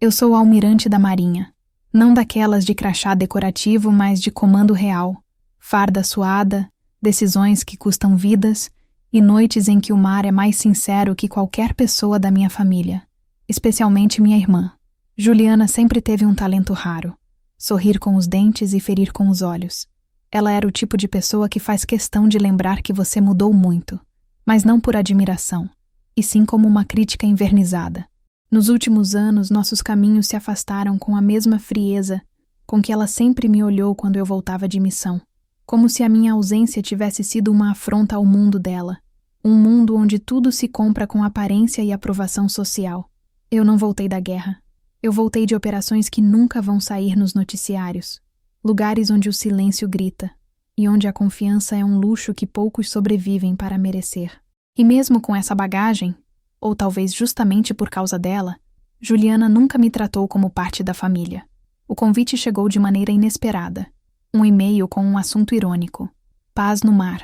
Eu sou almirante da Marinha. Não daquelas de crachá decorativo, mas de comando real. Farda suada, decisões que custam vidas e noites em que o mar é mais sincero que qualquer pessoa da minha família, especialmente minha irmã. Juliana sempre teve um talento raro: sorrir com os dentes e ferir com os olhos. Ela era o tipo de pessoa que faz questão de lembrar que você mudou muito, mas não por admiração, e sim como uma crítica envernizada. Nos últimos anos, nossos caminhos se afastaram com a mesma frieza com que ela sempre me olhou quando eu voltava de missão, como se a minha ausência tivesse sido uma afronta ao mundo dela, um mundo onde tudo se compra com aparência e aprovação social. Eu não voltei da guerra. Eu voltei de operações que nunca vão sair nos noticiários, lugares onde o silêncio grita, e onde a confiança é um luxo que poucos sobrevivem para merecer. E mesmo com essa bagagem, ou talvez justamente por causa dela, Juliana nunca me tratou como parte da família. O convite chegou de maneira inesperada. Um e-mail com um assunto irônico: paz no mar.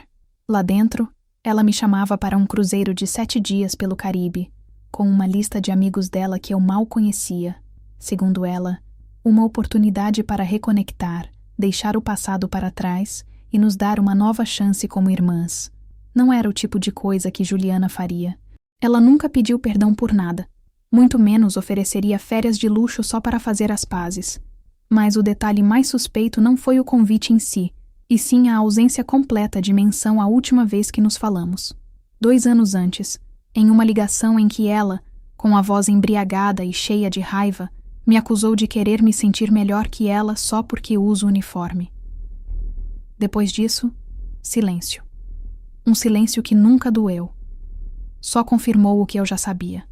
Lá dentro, ela me chamava para um cruzeiro de 7 dias pelo Caribe, com uma lista de amigos dela que eu mal conhecia. Segundo ela, uma oportunidade para reconectar, deixar o passado para trás e nos dar uma nova chance como irmãs. Não era o tipo de coisa que Juliana faria. Ela nunca pediu perdão por nada, muito menos ofereceria férias de luxo só para fazer as pazes. Mas o detalhe mais suspeito não foi o convite em si, e sim a ausência completa de menção à última vez que nos falamos. 2 anos antes, em uma ligação em que ela, com a voz embriagada e cheia de raiva, me acusou de querer me sentir melhor que ela só porque uso uniforme. Depois disso, silêncio. Um silêncio que nunca doeu. Só confirmou o que eu já sabia.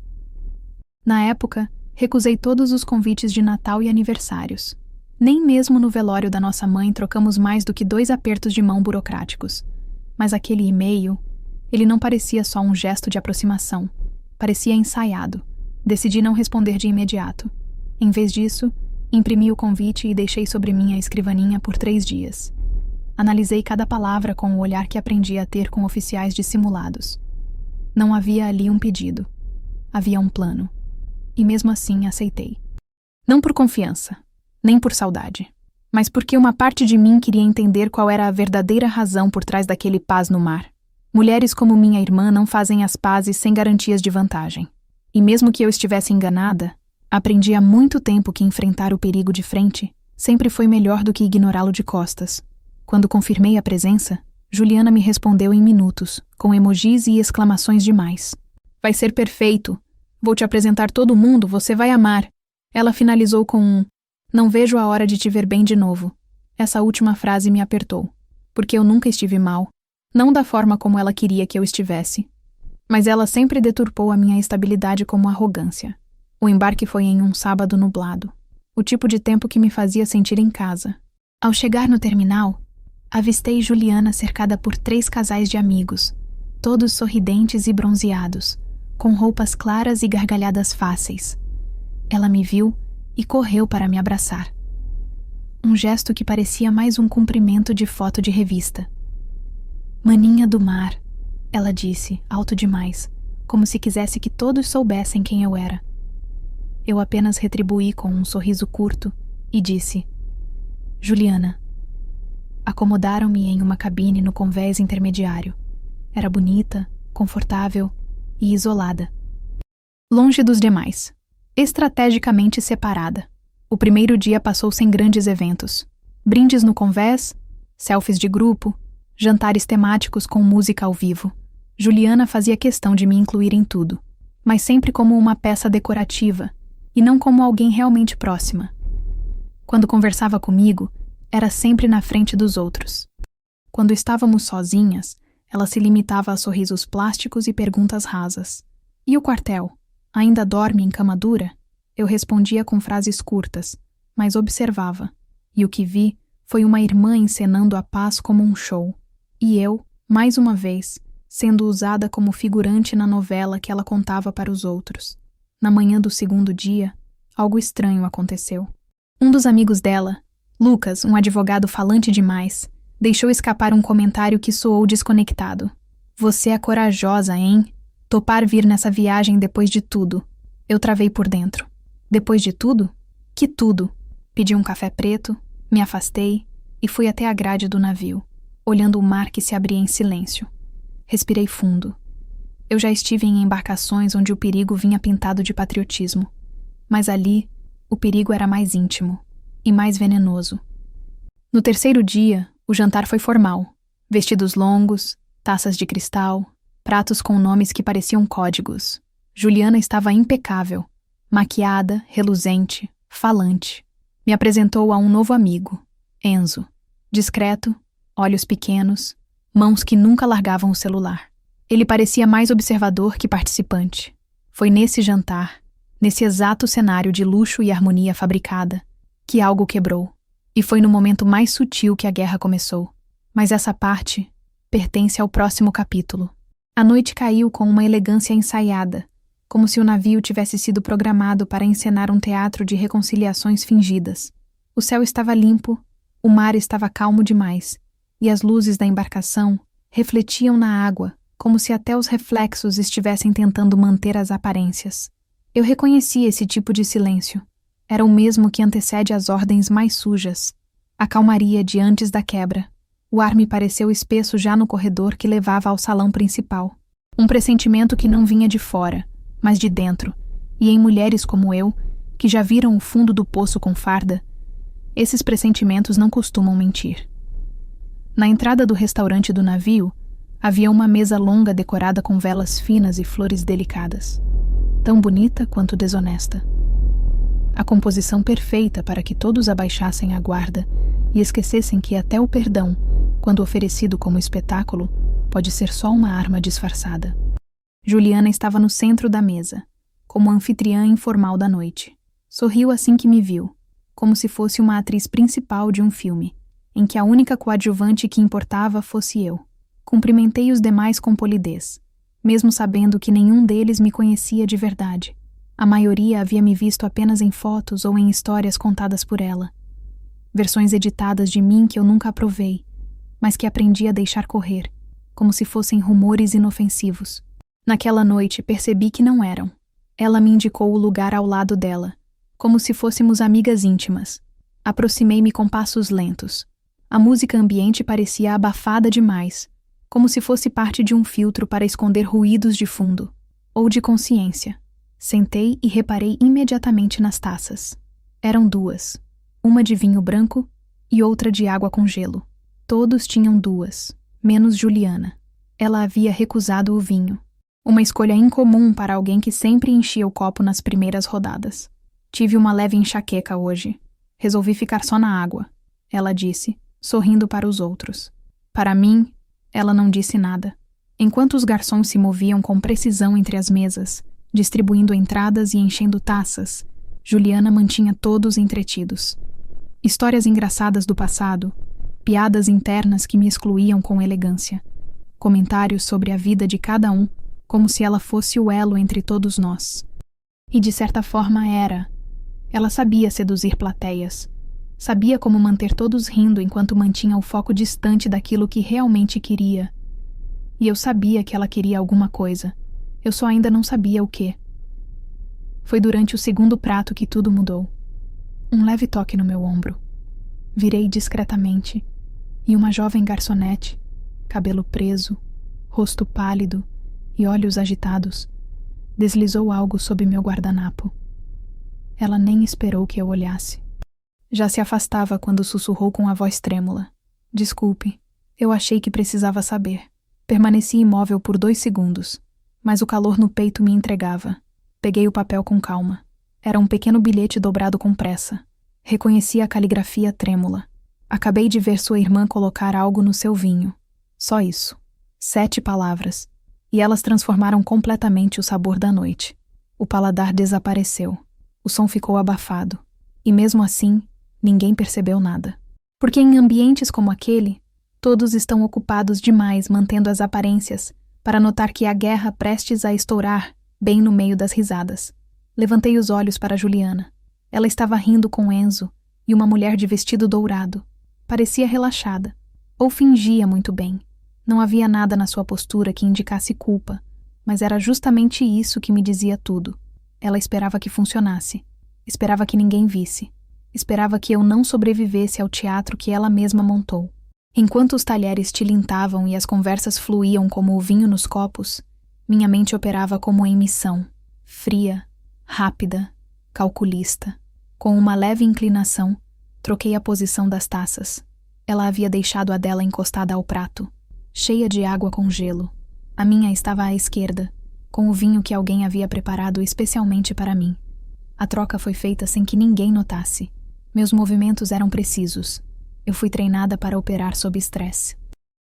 Na época, recusei todos os convites de Natal e aniversários. Nem mesmo no velório da nossa mãe trocamos mais do que 2 apertos de mão burocráticos. Mas aquele e-mail, ele não parecia só um gesto de aproximação. Parecia ensaiado. Decidi não responder de imediato. Em vez disso, imprimi o convite e deixei sobre minha escrivaninha por 3 dias. Analisei cada palavra com o olhar que aprendi a ter com oficiais dissimulados. Não havia ali um pedido. Havia um plano. E mesmo assim aceitei. Não por confiança, nem por saudade, mas porque uma parte de mim queria entender qual era a verdadeira razão por trás daquele paz no mar. Mulheres como minha irmã não fazem as pazes sem garantias de vantagem. E mesmo que eu estivesse enganada, aprendi há muito tempo que enfrentar o perigo de frente sempre foi melhor do que ignorá-lo de costas. Quando confirmei a presença, Juliana me respondeu em minutos, com emojis e exclamações demais. Vai ser perfeito. Vou te apresentar todo mundo, você vai amar. Ela finalizou com um: não vejo a hora de te ver bem de novo. Essa última frase me apertou, porque eu nunca estive mal, não da forma como ela queria que eu estivesse. Mas ela sempre deturpou a minha estabilidade como arrogância. O embarque foi em um sábado nublado, o tipo de tempo que me fazia sentir em casa. Ao chegar no terminal, avistei Juliana cercada por 3 casais de amigos, todos sorridentes e bronzeados, com roupas claras e gargalhadas fáceis. Ela me viu e correu para me abraçar. Um gesto que parecia mais um cumprimento de foto de revista. Maninha do mar, ela disse, alto demais, como se quisesse que todos soubessem quem eu era. Eu apenas retribuí com um sorriso curto e disse: Juliana. Acomodaram-me em uma cabine no convés intermediário. Era bonita, confortável e isolada. Longe dos demais. Estrategicamente separada. O primeiro dia passou sem grandes eventos. Brindes no convés, selfies de grupo, jantares temáticos com música ao vivo. Juliana fazia questão de me incluir em tudo, mas sempre como uma peça decorativa e não como alguém realmente próxima. Quando conversava comigo, era sempre na frente dos outros. Quando estávamos sozinhas, ela se limitava a sorrisos plásticos e perguntas rasas. E o quartel? Ainda dorme em cama dura? Eu respondia com frases curtas, mas observava. E o que vi foi uma irmã encenando a paz como um show. E eu, mais uma vez, sendo usada como figurante na novela que ela contava para os outros. Na manhã do 2º dia, algo estranho aconteceu. Um dos amigos dela, Lucas, um advogado falante demais, deixou escapar um comentário que soou desconectado. Você é corajosa, hein? Topar vir nessa viagem depois de tudo. Eu travei por dentro. Depois de tudo? Que tudo? Pedi um café preto, me afastei e fui até a grade do navio, olhando o mar que se abria em silêncio. Respirei fundo. Eu já estive em embarcações onde o perigo vinha pintado de patriotismo, mas ali o perigo era mais íntimo e mais venenoso. No terceiro dia, o jantar foi formal. Vestidos longos, taças de cristal, pratos com nomes que pareciam códigos. Juliana estava impecável, maquiada, reluzente, falante. Me apresentou a um novo amigo, Enzo. Discreto, olhos pequenos, mãos que nunca largavam o celular. Ele parecia mais observador que participante. Foi nesse jantar, nesse exato cenário de luxo e harmonia fabricada, que algo quebrou. E foi no momento mais sutil que a guerra começou. Mas essa parte pertence ao próximo capítulo. A noite caiu com uma elegância ensaiada, como se o navio tivesse sido programado para encenar um teatro de reconciliações fingidas. O céu estava limpo, o mar estava calmo demais, e as luzes da embarcação refletiam na água, como se até os reflexos estivessem tentando manter as aparências. Eu reconheci esse tipo de silêncio. Era o mesmo que antecede as ordens mais sujas, a calmaria de antes da quebra. O ar me pareceu espesso já no corredor que levava ao salão principal. Um pressentimento que não vinha de fora, mas de dentro, e em mulheres como eu, que já viram o fundo do poço com farda, esses pressentimentos não costumam mentir. Na entrada do restaurante do navio, havia uma mesa longa decorada com velas finas e flores delicadas, tão bonita quanto desonesta. A composição perfeita para que todos abaixassem a guarda e esquecessem que até o perdão, quando oferecido como espetáculo, pode ser só uma arma disfarçada. Juliana estava no centro da mesa, como anfitriã informal da noite. Sorriu assim que me viu, como se fosse uma atriz principal de um filme, em que a única coadjuvante que importava fosse eu. Cumprimentei os demais com polidez, mesmo sabendo que nenhum deles me conhecia de verdade. A maioria havia me visto apenas em fotos ou em histórias contadas por ela. Versões editadas de mim que eu nunca aprovei, mas que aprendi a deixar correr, como se fossem rumores inofensivos. Naquela noite percebi que não eram. Ela me indicou o lugar ao lado dela, como se fôssemos amigas íntimas. Aproximei-me com passos lentos. A música ambiente parecia abafada demais, como se fosse parte de um filtro para esconder ruídos de fundo, ou de consciência. Sentei e reparei imediatamente nas taças. Eram duas, uma de vinho branco e outra de água com gelo. Todos tinham duas, menos Juliana. Ela havia recusado o vinho. Uma escolha incomum para alguém que sempre enchia o copo nas primeiras rodadas. Tive uma leve enxaqueca hoje. Resolvi ficar só na água, ela disse, sorrindo para os outros. Para mim, ela não disse nada. Enquanto os garçons se moviam com precisão entre as mesas, distribuindo entradas e enchendo taças, Juliana mantinha todos entretidos. Histórias engraçadas do passado, piadas internas que me excluíam com elegância, comentários sobre a vida de cada um, como se ela fosse o elo entre todos nós. E de certa forma era. Ela sabia seduzir plateias. Sabia como manter todos rindo enquanto mantinha o foco distante daquilo que realmente queria. E eu sabia que ela queria alguma coisa. Eu só ainda não sabia o quê. Foi durante o segundo prato que tudo mudou. Um leve toque no meu ombro. Virei discretamente, e uma jovem garçonete, cabelo preso, rosto pálido e olhos agitados, deslizou algo sob meu guardanapo. Ela nem esperou que eu olhasse. Já se afastava quando sussurrou com a voz trêmula. Desculpe, eu achei que precisava saber. Permaneci imóvel por 2 segundos, mas o calor no peito me entregava. Peguei o papel com calma. Era um pequeno bilhete dobrado com pressa. Reconheci a caligrafia trêmula. Acabei de ver sua irmã colocar algo no seu vinho. Só isso. 7 palavras. E elas transformaram completamente o sabor da noite. O paladar desapareceu. O som ficou abafado. E mesmo assim, ninguém percebeu nada. Porque em ambientes como aquele, todos estão ocupados demais mantendo as aparências para notar que a guerra prestes a estourar bem no meio das risadas. Levantei os olhos para Juliana. Ela estava rindo com Enzo e uma mulher de vestido dourado. Parecia relaxada. Ou fingia muito bem. Não havia nada na sua postura que indicasse culpa, mas era justamente isso que me dizia tudo. Ela esperava que funcionasse. Esperava que ninguém visse. Esperava que eu não sobrevivesse ao teatro que ela mesma montou. Enquanto os talheres tilintavam e as conversas fluíam como o vinho nos copos, minha mente operava como em missão, fria, rápida, calculista. Com uma leve inclinação, troquei a posição das taças. Ela havia deixado a dela encostada ao prato, cheia de água com gelo. A minha estava à esquerda, com o vinho que alguém havia preparado especialmente para mim. A troca foi feita sem que ninguém notasse. Meus movimentos eram precisos. Eu fui treinada para operar sob estresse.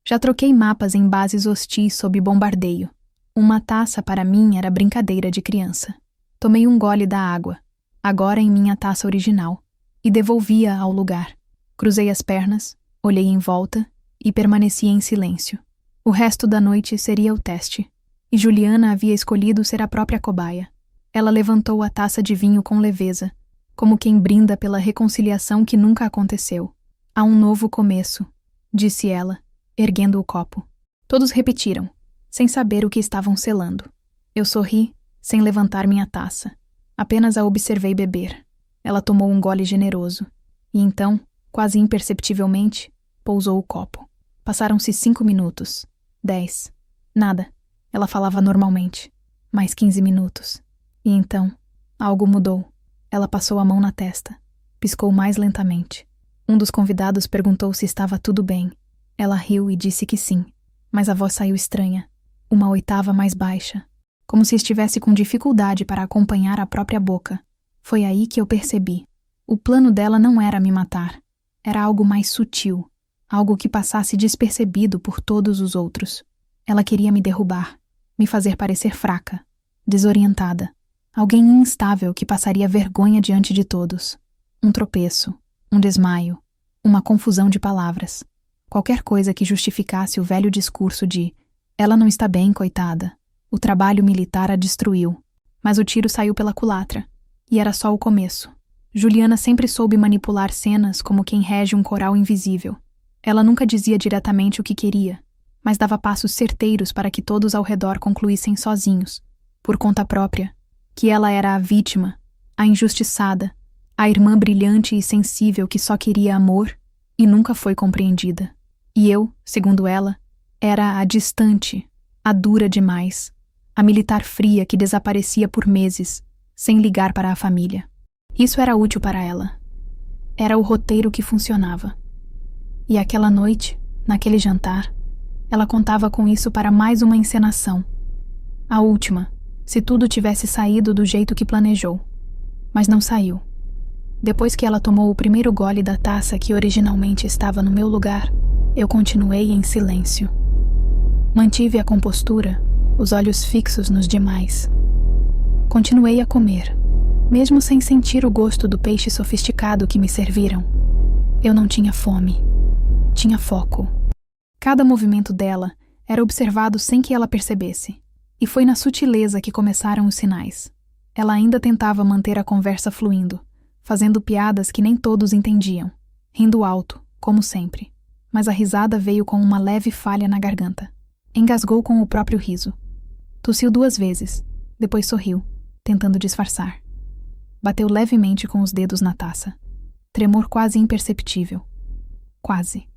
Já troquei mapas em bases hostis sob bombardeio. Uma taça para mim era brincadeira de criança. Tomei um gole da água, agora em minha taça original, e devolvi-a ao lugar. Cruzei as pernas, olhei em volta e permaneci em silêncio. O resto da noite seria o teste, e Juliana havia escolhido ser a própria cobaia. Ela levantou a taça de vinho com leveza, como quem brinda pela reconciliação que nunca aconteceu. Há um novo começo, disse ela, erguendo o copo. Todos repetiram, sem saber o que estavam selando. Eu sorri, sem levantar minha taça. Apenas a observei beber. Ela tomou um gole generoso, e então, quase imperceptivelmente, pousou o copo. Passaram-se 5 minutos. 10. Nada. Ela falava normalmente. Mais 15 minutos. E então, algo mudou. Ela passou a mão na testa. Piscou mais lentamente. Um dos convidados perguntou se estava tudo bem. Ela riu e disse que sim. Mas a voz saiu estranha. Uma oitava mais baixa. Como se estivesse com dificuldade para acompanhar a própria boca. Foi aí que eu percebi. O plano dela não era me matar. Era algo mais sutil. Algo que passasse despercebido por todos os outros. Ela queria me derrubar. Me fazer parecer fraca. Desorientada. Alguém instável que passaria vergonha diante de todos. Um tropeço. Um desmaio. Uma confusão de palavras. Qualquer coisa que justificasse o velho discurso de ela não está bem, coitada. O trabalho militar a destruiu. Mas o tiro saiu pela culatra. E era só o começo. Juliana sempre soube manipular cenas como quem rege um coral invisível. Ela nunca dizia diretamente o que queria, mas dava passos certeiros para que todos ao redor concluíssem sozinhos, por conta própria, que ela era a vítima, a injustiçada, a irmã brilhante e sensível que só queria amor e nunca foi compreendida. E eu, segundo ela, era a distante, a dura demais, a militar fria que desaparecia por meses, sem ligar para a família. Isso era útil para ela. Era o roteiro que funcionava. E aquela noite, naquele jantar, ela contava com isso para mais uma encenação. A última, se tudo tivesse saído do jeito que planejou. Mas não saiu. Depois que ela tomou o primeiro gole da taça que originalmente estava no meu lugar, eu continuei em silêncio. Mantive a compostura, os olhos fixos nos demais. Continuei a comer, mesmo sem sentir o gosto do peixe sofisticado que me serviram. Eu não tinha fome. Tinha foco. Cada movimento dela era observado sem que ela percebesse. E foi na sutileza que começaram os sinais. Ela ainda tentava manter a conversa fluindo, fazendo piadas que nem todos entendiam, rindo alto, como sempre. Mas a risada veio com uma leve falha na garganta. Engasgou com o próprio riso. Tossiu 2 vezes, depois sorriu, tentando disfarçar. Bateu levemente com os dedos na taça. Tremor quase imperceptível. Quase.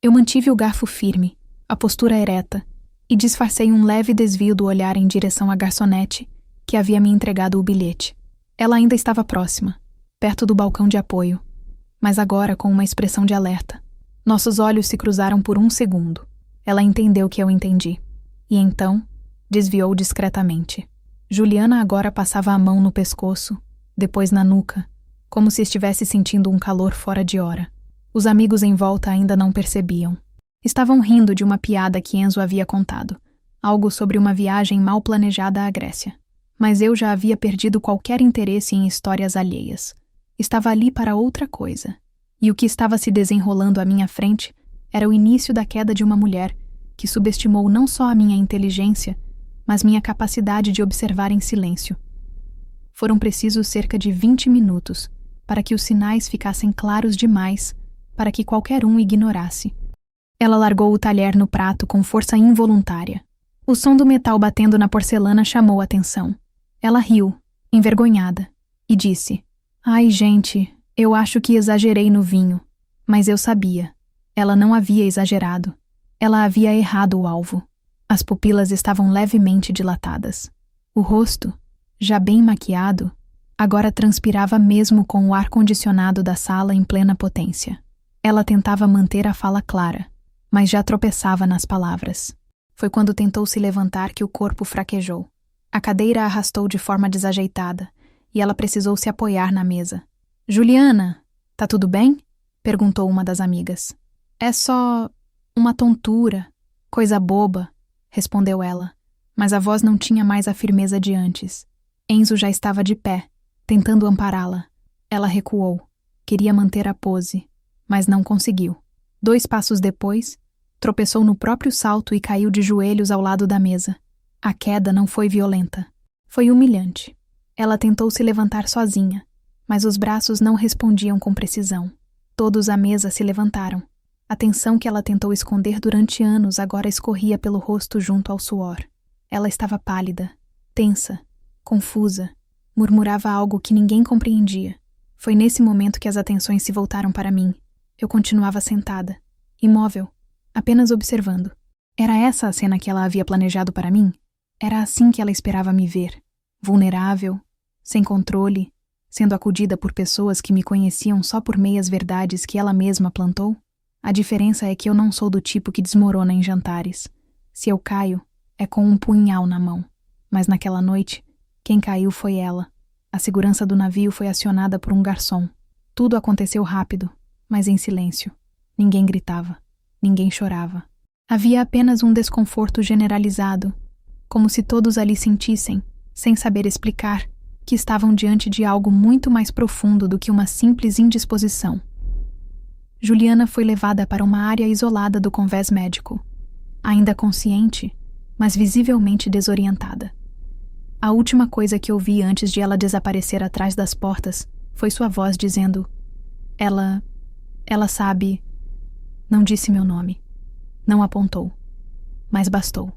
Eu mantive o garfo firme, a postura ereta, e disfarcei um leve desvio do olhar em direção à garçonete, que havia me entregado o bilhete. Ela ainda estava próxima, perto do balcão de apoio, mas agora com uma expressão de alerta. Nossos olhos se cruzaram por 1 segundo. Ela entendeu que eu entendi. E então, desviou discretamente. Juliana agora passava a mão no pescoço, depois na nuca, como se estivesse sentindo um calor fora de hora. Os amigos em volta ainda não percebiam. Estavam rindo de uma piada que Enzo havia contado, algo sobre uma viagem mal planejada à Grécia. Mas eu já havia perdido qualquer interesse em histórias alheias. Estava ali para outra coisa. E o que estava se desenrolando à minha frente era o início da queda de uma mulher que subestimou não só a minha inteligência, mas minha capacidade de observar em silêncio. Foram precisos cerca de 20 minutos para que os sinais ficassem claros demais para que qualquer um ignorasse. Ela largou o talher no prato com força involuntária. O som do metal batendo na porcelana chamou a atenção. Ela riu, envergonhada, e disse, Ai, gente, eu acho que exagerei no vinho. Mas eu sabia. Ela não havia exagerado. Ela havia errado o alvo. As pupilas estavam levemente dilatadas. O rosto, já bem maquiado, agora transpirava mesmo com o ar-condicionado da sala em plena potência. Ela tentava manter a fala clara, mas já tropeçava nas palavras. Foi quando tentou se levantar que o corpo fraquejou. A cadeira a arrastou de forma desajeitada e ela precisou se apoiar na mesa. Juliana, tá tudo bem? Perguntou uma das amigas. É só uma tontura, coisa boba, respondeu ela, mas a voz não tinha mais a firmeza de antes. Enzo já estava de pé, tentando ampará-la. Ela recuou. Queria manter a pose, mas não conseguiu. 2 passos depois, tropeçou no próprio salto e caiu de joelhos ao lado da mesa. A queda não foi violenta. Foi humilhante. Ela tentou se levantar sozinha, mas os braços não respondiam com precisão. Todos à mesa se levantaram. A tensão que ela tentou esconder durante anos agora escorria pelo rosto junto ao suor. Ela estava pálida, tensa, confusa, murmurava algo que ninguém compreendia. Foi nesse momento que as atenções se voltaram para mim. Eu continuava sentada, imóvel, apenas observando. Era essa a cena que ela havia planejado para mim? Era assim que ela esperava me ver, vulnerável, sem controle, sendo acudida por pessoas que me conheciam só por meias verdades que ela mesma plantou? A diferença é que eu não sou do tipo que desmorona em jantares. Se eu caio, é com um punhal na mão. Mas naquela noite, quem caiu foi ela. A segurança do navio foi acionada por um garçom. Tudo aconteceu rápido, mas em silêncio. Ninguém gritava, ninguém chorava. Havia apenas um desconforto generalizado, como se todos ali sentissem, sem saber explicar, que estavam diante de algo muito mais profundo do que uma simples indisposição. Juliana foi levada para uma área isolada do convés médico, ainda consciente, mas visivelmente desorientada. A última coisa que ouvi antes de ela desaparecer atrás das portas foi sua voz dizendo: Ela sabe... Não disse meu nome. Não apontou. Mas bastou.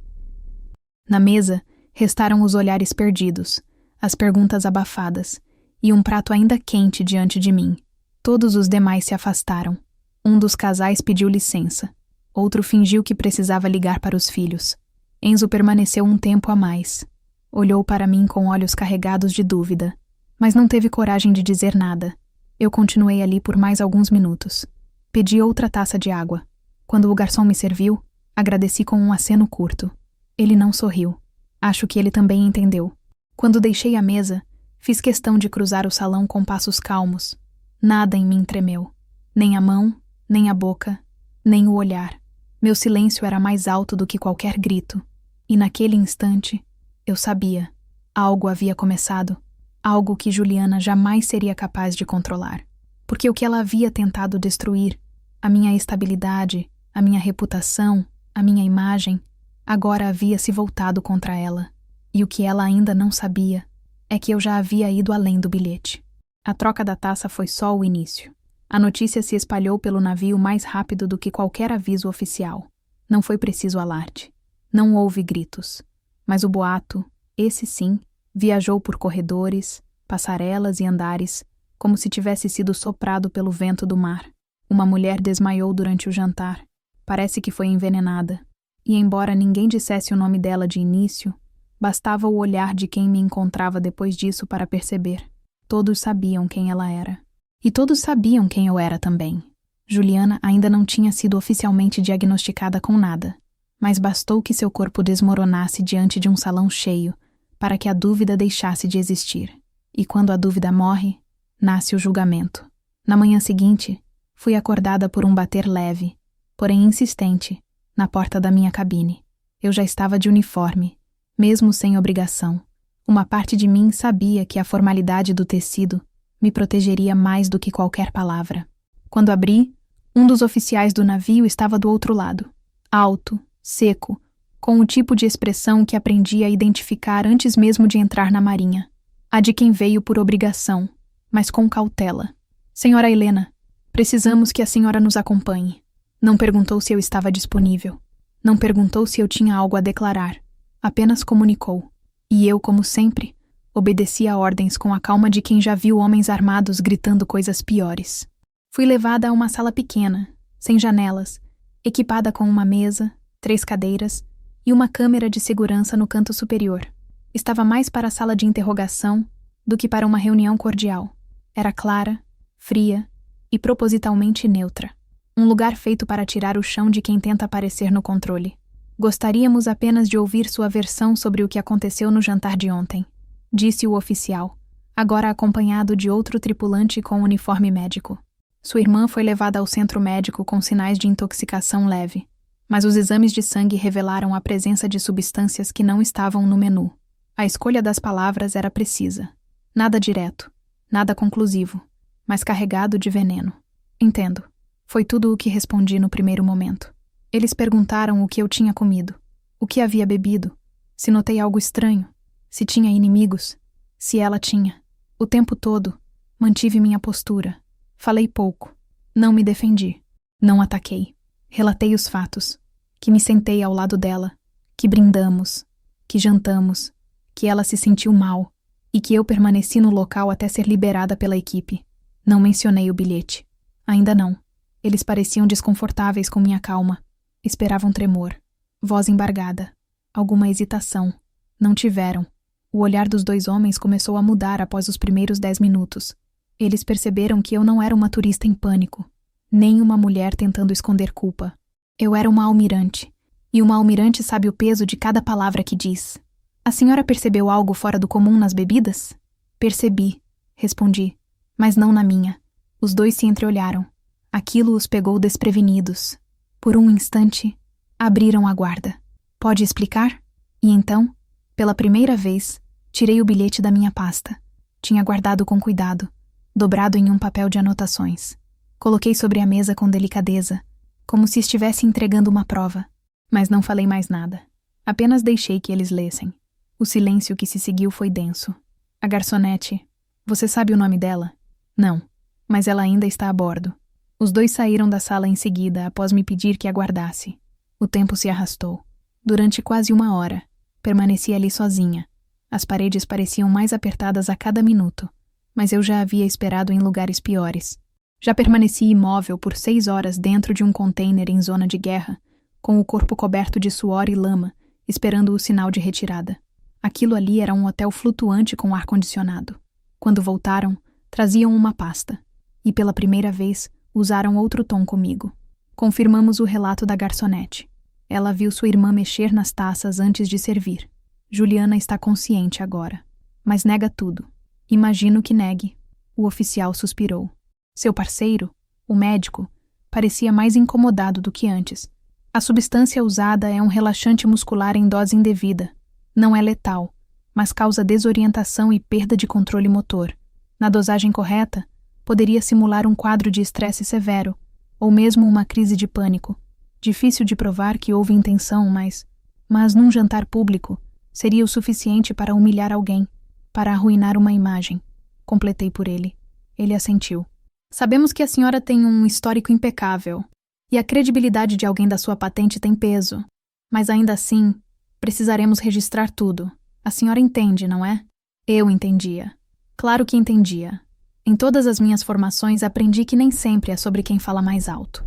Na mesa, restaram os olhares perdidos, as perguntas abafadas, e um prato ainda quente diante de mim. Todos os demais se afastaram. Um dos casais pediu licença. Outro fingiu que precisava ligar para os filhos. Enzo permaneceu um tempo a mais. Olhou para mim com olhos carregados de dúvida, mas não teve coragem de dizer nada. Eu continuei ali por mais alguns minutos. Pedi outra taça de água. Quando o garçom me serviu, agradeci com um aceno curto. Ele não sorriu. Acho que ele também entendeu. Quando deixei a mesa, fiz questão de cruzar o salão com passos calmos. Nada em mim tremeu. Nem a mão, nem a boca, nem o olhar. Meu silêncio era mais alto do que qualquer grito. E naquele instante, eu sabia. Algo havia começado. Algo que Juliana jamais seria capaz de controlar. Porque o que ela havia tentado destruir, a minha estabilidade, a minha reputação, a minha imagem, agora havia se voltado contra ela. E o que ela ainda não sabia é que eu já havia ido além do bilhete. A troca da taça foi só o início. A notícia se espalhou pelo navio mais rápido do que qualquer aviso oficial. Não foi preciso alarde. Não houve gritos. Mas o boato, esse sim, viajou por corredores, passarelas e andares, como se tivesse sido soprado pelo vento do mar. Uma mulher desmaiou durante o jantar. Parece que foi envenenada. E embora ninguém dissesse o nome dela de início, bastava o olhar de quem me encontrava depois disso para perceber. Todos sabiam quem ela era. E todos sabiam quem eu era também. Juliana ainda não tinha sido oficialmente diagnosticada com nada, mas bastou que seu corpo desmoronasse diante de um salão cheio para que a dúvida deixasse de existir. E quando a dúvida morre, nasce o julgamento. Na manhã seguinte, fui acordada por um bater leve, porém insistente, na porta da minha cabine. Eu já estava de uniforme, mesmo sem obrigação. Uma parte de mim sabia que a formalidade do tecido me protegeria mais do que qualquer palavra. Quando abri, um dos oficiais do navio estava do outro lado, alto, seco, com o tipo de expressão que aprendi a identificar antes mesmo de entrar na marinha. A de quem veio por obrigação, mas com cautela. Senhora Helena, precisamos que a senhora nos acompanhe. Não perguntou se eu estava disponível. Não perguntou se eu tinha algo a declarar. Apenas comunicou. E eu, como sempre, Obedeci a ordens com a calma de quem já viu homens armados gritando coisas piores. Fui levada a uma sala pequena, sem janelas, equipada com uma mesa, 3 cadeiras e uma câmera de segurança no canto superior. Estava mais para a sala de interrogação do que para uma reunião cordial. Era clara, fria e propositalmente neutra. Um lugar feito para tirar o chão de quem tenta aparecer no controle. Gostaríamos apenas de ouvir sua versão sobre o que aconteceu no jantar de ontem, disse o oficial, agora acompanhado de outro tripulante com uniforme médico. Sua irmã foi levada ao centro médico com sinais de intoxicação leve, mas os exames de sangue revelaram a presença de substâncias que não estavam no menu. A escolha das palavras era precisa. Nada direto, nada conclusivo, mas carregado de veneno. Entendo. Foi tudo o que respondi no primeiro momento. Eles perguntaram o que eu tinha comido, o que havia bebido, se notei algo estranho, se tinha inimigos, se ela tinha. O tempo todo, mantive minha postura. Falei pouco. Não me defendi. Não ataquei. Relatei os fatos. Que me sentei ao lado dela, que brindamos, que jantamos, que ela se sentiu mal e que eu permaneci no local até ser liberada pela equipe. Não mencionei o bilhete. Ainda não. Eles pareciam desconfortáveis com minha calma. Esperavam tremor. Voz embargada. Alguma hesitação. Não tiveram. O olhar dos 2 homens começou a mudar após os primeiros 10 minutos. Eles perceberam que eu não era uma turista em pânico, nem uma mulher tentando esconder culpa. Eu era uma almirante, e uma almirante sabe o peso de cada palavra que diz. A senhora percebeu algo fora do comum nas bebidas? Percebi, respondi, mas não na minha. Os 2 se entreolharam. Aquilo os pegou desprevenidos. Por um instante, abriram a guarda. Pode explicar? E então, pela primeira vez, tirei o bilhete da minha pasta. Tinha guardado com cuidado, dobrado em um papel de anotações. Coloquei sobre a mesa com delicadeza, como se estivesse entregando uma prova. Mas não falei mais nada. Apenas deixei que eles lessem. O silêncio que se seguiu foi denso. A garçonete. Você sabe o nome dela? Não. Mas ela ainda está a bordo. Os 2 saíram da sala em seguida após me pedir que aguardasse. O tempo se arrastou. Durante quase 1 hora, permaneci ali sozinha. As paredes pareciam mais apertadas a cada minuto, mas eu já havia esperado em lugares piores. Já permaneci imóvel por 6 horas dentro de um container em zona de guerra, com o corpo coberto de suor e lama, esperando o sinal de retirada. Aquilo ali era um hotel flutuante com ar-condicionado. Quando voltaram, traziam uma pasta. E pela primeira vez, usaram outro tom comigo. Confirmamos o relato da garçonete. Ela viu sua irmã mexer nas taças antes de servir. Juliana está consciente agora. Mas nega tudo. Imagino que negue. O oficial suspirou. Seu parceiro, o médico, parecia mais incomodado do que antes. A substância usada é um relaxante muscular em dose indevida. Não é letal, mas causa desorientação e perda de controle motor. Na dosagem correta, poderia simular um quadro de estresse severo, ou mesmo uma crise de pânico. Difícil de provar que houve intenção, mas num jantar público, seria o suficiente para humilhar alguém, para arruinar uma imagem. Completei por ele. Ele assentiu. Sabemos que a senhora tem um histórico impecável, e a credibilidade de alguém da sua patente tem peso, mas ainda assim, precisaremos registrar tudo. A senhora entende, não é? Eu entendia. Claro que entendia. Em todas as minhas formações aprendi que nem sempre é sobre quem fala mais alto.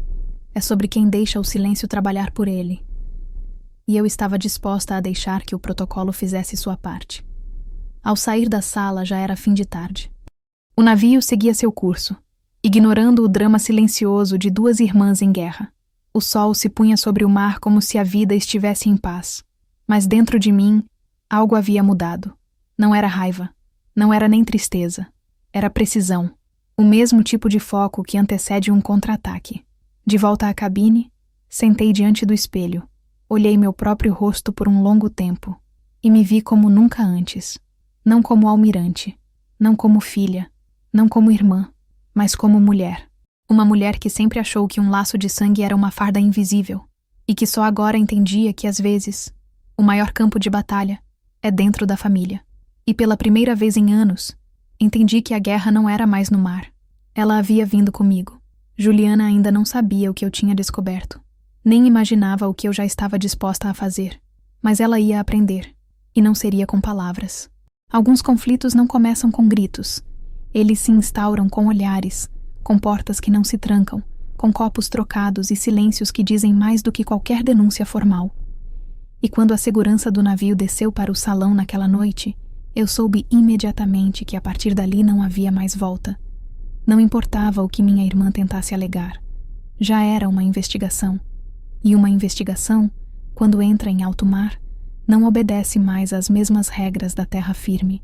É sobre quem deixa o silêncio trabalhar por ele. E eu estava disposta a deixar que o protocolo fizesse sua parte. Ao sair da sala já era fim de tarde. O navio seguia seu curso, ignorando o drama silencioso de 2 irmãs em guerra. O sol se punha sobre o mar como se a vida estivesse em paz. Mas dentro de mim, algo havia mudado. Não era raiva, não era nem tristeza. Era precisão, o mesmo tipo de foco que antecede um contra-ataque. De volta à cabine, sentei diante do espelho, olhei meu próprio rosto por um longo tempo e me vi como nunca antes. Não como almirante, não como filha, não como irmã, mas como mulher. Uma mulher que sempre achou que um laço de sangue era uma farda invisível e que só agora entendia que, às vezes, o maior campo de batalha é dentro da família. E pela primeira vez em anos, entendi que a guerra não era mais no mar. Ela havia vindo comigo. Juliana ainda não sabia o que eu tinha descoberto. Nem imaginava o que eu já estava disposta a fazer. Mas ela ia aprender. E não seria com palavras. Alguns conflitos não começam com gritos. Eles se instauram com olhares, com portas que não se trancam, com copos trocados e silêncios que dizem mais do que qualquer denúncia formal. E quando a segurança do navio desceu para o salão naquela noite, eu soube imediatamente que a partir dali não havia mais volta. Não importava o que minha irmã tentasse alegar. Já era uma investigação. E uma investigação, quando entra em alto mar, não obedece mais às mesmas regras da terra firme.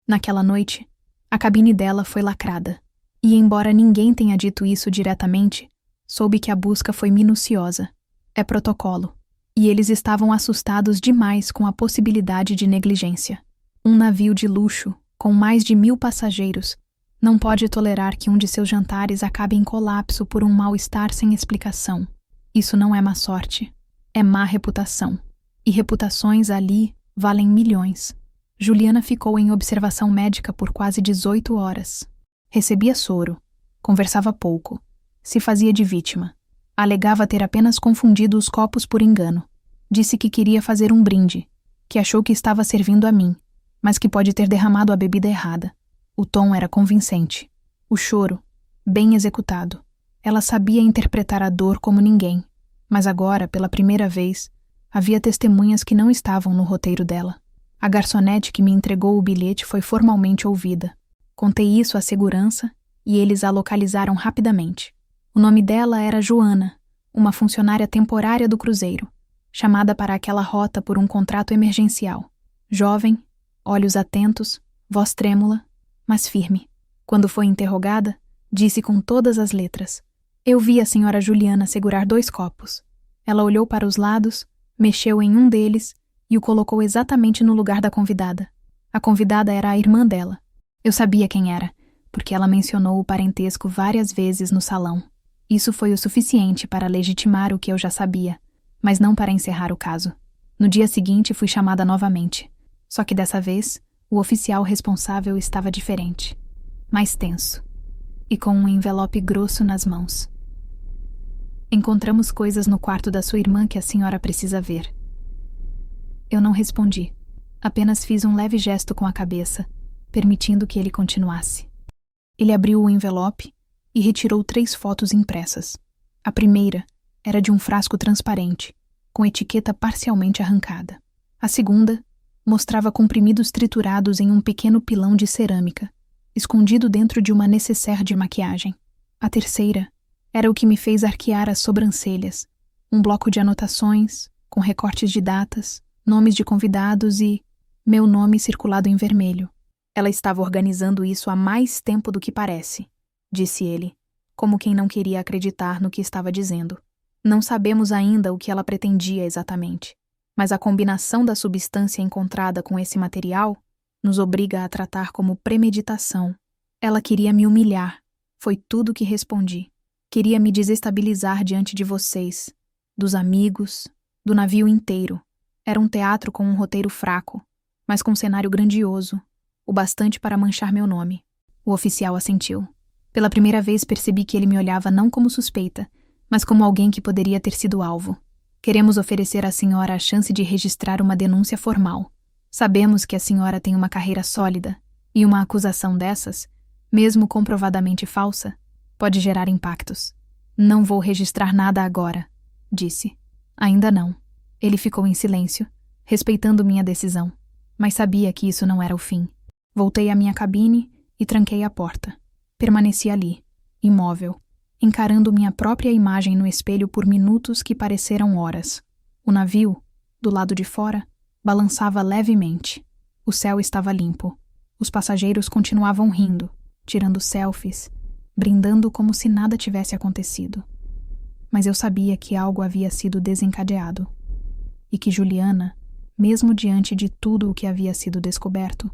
Naquela noite, a cabine dela foi lacrada. E embora ninguém tenha dito isso diretamente, soube que a busca foi minuciosa. É protocolo. E eles estavam assustados demais com a possibilidade de negligência. Um navio de luxo, com mais de 1.000 passageiros, não pode tolerar que um de seus jantares acabe em colapso por um mal-estar sem explicação. Isso não é má sorte, é má reputação. E reputações ali valem milhões. Juliana ficou em observação médica por quase 18 horas. Recebia soro, conversava pouco, se fazia de vítima. Alegava ter apenas confundido os copos por engano. Disse que queria fazer um brinde, que achou que estava servindo a mim, mas que pode ter derramado a bebida errada. O tom era convincente. O choro, bem executado. Ela sabia interpretar a dor como ninguém, mas agora, pela primeira vez, havia testemunhas que não estavam no roteiro dela. A garçonete que me entregou o bilhete foi formalmente ouvida. Contei isso à segurança e eles a localizaram rapidamente. O nome dela era Joana, uma funcionária temporária do cruzeiro, chamada para aquela rota por um contrato emergencial. Jovem, olhos atentos, voz trêmula, mas firme. Quando foi interrogada, disse com todas as letras: "Eu vi a senhora Juliana segurar 2 copos. Ela olhou para os lados, mexeu em um deles e o colocou exatamente no lugar da convidada. A convidada era a irmã dela. Eu sabia quem era, porque ela mencionou o parentesco várias vezes no salão. Isso foi o suficiente para legitimar o que eu já sabia, mas não para encerrar o caso. No dia seguinte fui chamada novamente. Só que dessa vez, o oficial responsável estava diferente, mais tenso, e com um envelope grosso nas mãos. Encontramos coisas no quarto da sua irmã que a senhora precisa ver." Eu não respondi, apenas fiz um leve gesto com a cabeça, permitindo que ele continuasse. Ele abriu o envelope e retirou 3 fotos impressas. A primeira era de um frasco transparente, com etiqueta parcialmente arrancada. A segunda mostrava comprimidos triturados em um pequeno pilão de cerâmica, escondido dentro de uma nécessaire de maquiagem. A terceira era o que me fez arquear as sobrancelhas, um bloco de anotações, com recortes de datas, nomes de convidados e meu nome circulado em vermelho. "Ela estava organizando isso há mais tempo do que parece", disse ele, como quem não queria acreditar no que estava dizendo. "Não sabemos ainda o que ela pretendia exatamente, mas a combinação da substância encontrada com esse material nos obriga a tratar como premeditação. Ela queria me humilhar, foi tudo que respondi. Queria me desestabilizar diante de vocês, dos amigos, do navio inteiro. Era um teatro com um roteiro fraco, mas com um cenário grandioso, o bastante para manchar meu nome." O oficial assentiu. Pela primeira vez percebi que ele me olhava não como suspeita, mas como alguém que poderia ter sido alvo. "Queremos oferecer à senhora a chance de registrar uma denúncia formal. Sabemos que a senhora tem uma carreira sólida, e uma acusação dessas, mesmo comprovadamente falsa, pode gerar impactos. Não vou registrar nada agora", disse. "Ainda não." Ele ficou em silêncio, respeitando minha decisão, mas sabia que isso não era o fim. Voltei à minha cabine e tranquei a porta. Permaneci ali, imóvel, encarando minha própria imagem no espelho por minutos que pareceram horas. O navio, do lado de fora, balançava levemente. O céu estava limpo. Os passageiros continuavam rindo, tirando selfies, brindando como se nada tivesse acontecido. Mas eu sabia que algo havia sido desencadeado. E que Juliana, mesmo diante de tudo o que havia sido descoberto,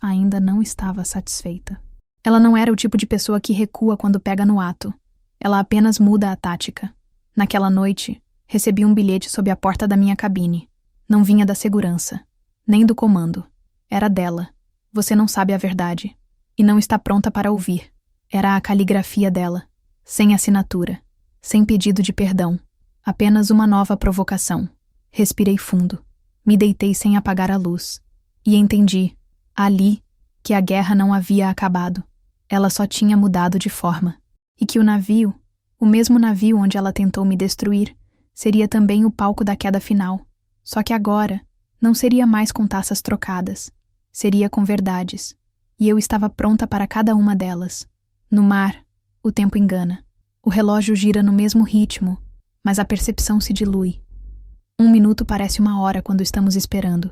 ainda não estava satisfeita. Ela não era o tipo de pessoa que recua quando pega no ato. Ela apenas muda a tática. Naquela noite, recebi um bilhete sob a porta da minha cabine. Não vinha da segurança, nem do comando. Era dela. "Você não sabe a verdade. E não está pronta para ouvir." Era a caligrafia dela, sem assinatura, sem pedido de perdão. Apenas uma nova provocação. Respirei fundo. Me deitei sem apagar a luz. E entendi. Ali, que a guerra não havia acabado. Ela só tinha mudado de forma. E que o navio, o mesmo navio onde ela tentou me destruir, seria também o palco da queda final. Só que agora, não seria mais com taças trocadas. Seria com verdades. E eu estava pronta para cada uma delas. No mar, o tempo engana. O relógio gira no mesmo ritmo, mas a percepção se dilui. 1 minuto parece uma hora quando estamos esperando,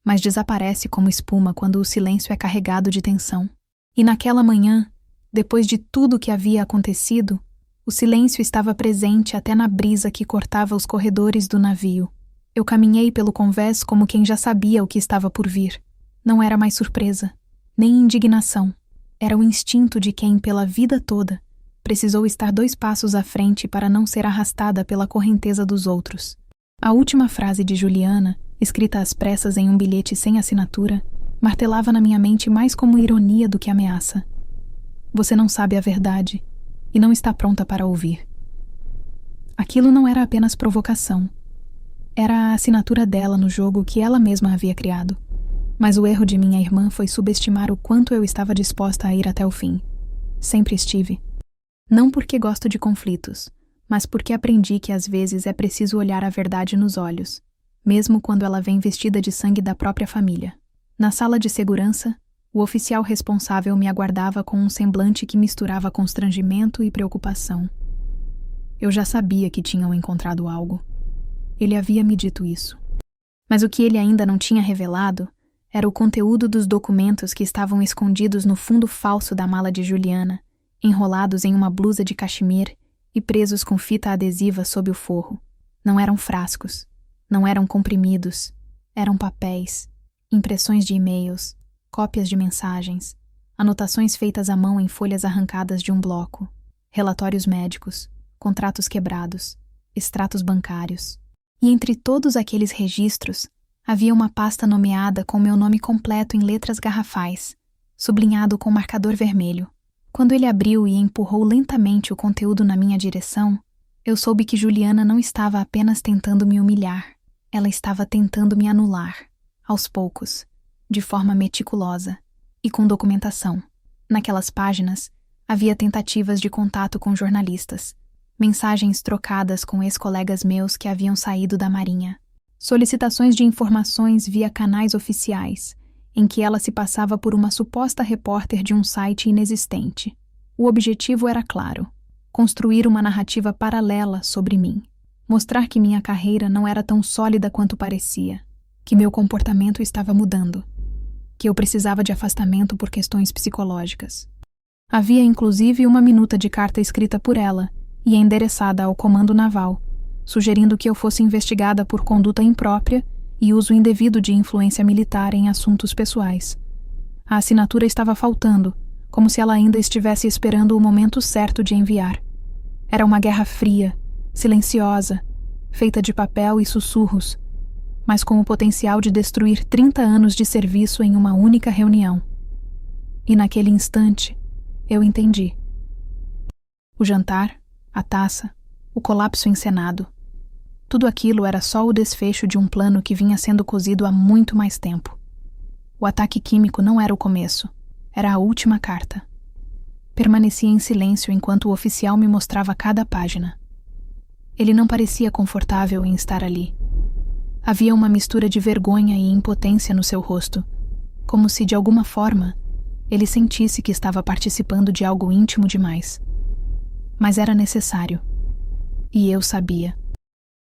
mas desaparece como espuma quando o silêncio é carregado de tensão. E naquela manhã, depois de tudo o que havia acontecido, o silêncio estava presente até na brisa que cortava os corredores do navio. Eu caminhei pelo convés como quem já sabia o que estava por vir. Não era mais surpresa, nem indignação. Era o instinto de quem, pela vida toda, precisou estar 2 passos à frente para não ser arrastada pela correnteza dos outros. A última frase de Juliana, escrita às pressas em um bilhete sem assinatura, martelava na minha mente mais como ironia do que ameaça. Você não sabe a verdade e não está pronta para ouvir. Aquilo não era apenas provocação. Era a assinatura dela no jogo que ela mesma havia criado. Mas o erro de minha irmã foi subestimar o quanto eu estava disposta a ir até o fim. Sempre estive. Não porque gosto de conflitos, mas porque aprendi que às vezes é preciso olhar a verdade nos olhos, mesmo quando ela vem vestida de sangue da própria família. Na sala de segurança, o oficial responsável me aguardava com um semblante que misturava constrangimento e preocupação. Eu já sabia que tinham encontrado algo. Ele havia me dito isso. Mas o que ele ainda não tinha revelado era o conteúdo dos documentos que estavam escondidos no fundo falso da mala de Juliana, enrolados em uma blusa de cachemir e presos com fita adesiva sob o forro. Não eram frascos, não eram comprimidos, eram papéis, impressões de e-mails, cópias de mensagens, anotações feitas à mão em folhas arrancadas de um bloco, relatórios médicos, contratos quebrados, extratos bancários. E entre todos aqueles registros, havia uma pasta nomeada com meu nome completo em letras garrafais, sublinhado com marcador vermelho. Quando ele abriu e empurrou lentamente o conteúdo na minha direção, eu soube que Juliana não estava apenas tentando me humilhar, ela estava tentando me anular, aos poucos, de forma meticulosa e com documentação. Naquelas páginas, havia tentativas de contato com jornalistas, mensagens trocadas com ex-colegas meus que haviam saído da Marinha, solicitações de informações via canais oficiais, em que ela se passava por uma suposta repórter de um site inexistente. O objetivo era claro: construir uma narrativa paralela sobre mim, mostrar que minha carreira não era tão sólida quanto parecia, que meu comportamento estava mudando, que eu precisava de afastamento por questões psicológicas. Havia inclusive uma minuta de carta escrita por ela e endereçada ao comando naval, sugerindo que eu fosse investigada por conduta imprópria e uso indevido de influência militar em assuntos pessoais. A assinatura estava faltando, como se ela ainda estivesse esperando o momento certo de enviar. Era uma guerra fria, silenciosa, feita de papel e sussurros, mas com o potencial de destruir 30 anos de serviço em uma única reunião. E naquele instante, eu entendi. O jantar, a taça, o colapso encenado. Tudo aquilo era só o desfecho de um plano que vinha sendo cozido há muito mais tempo. O ataque químico não era o começo, era a última carta. Permaneci em silêncio enquanto o oficial me mostrava cada página. Ele não parecia confortável em estar ali. Havia uma mistura de vergonha e impotência no seu rosto, como se, de alguma forma, ele sentisse que estava participando de algo íntimo demais. Mas era necessário. E eu sabia.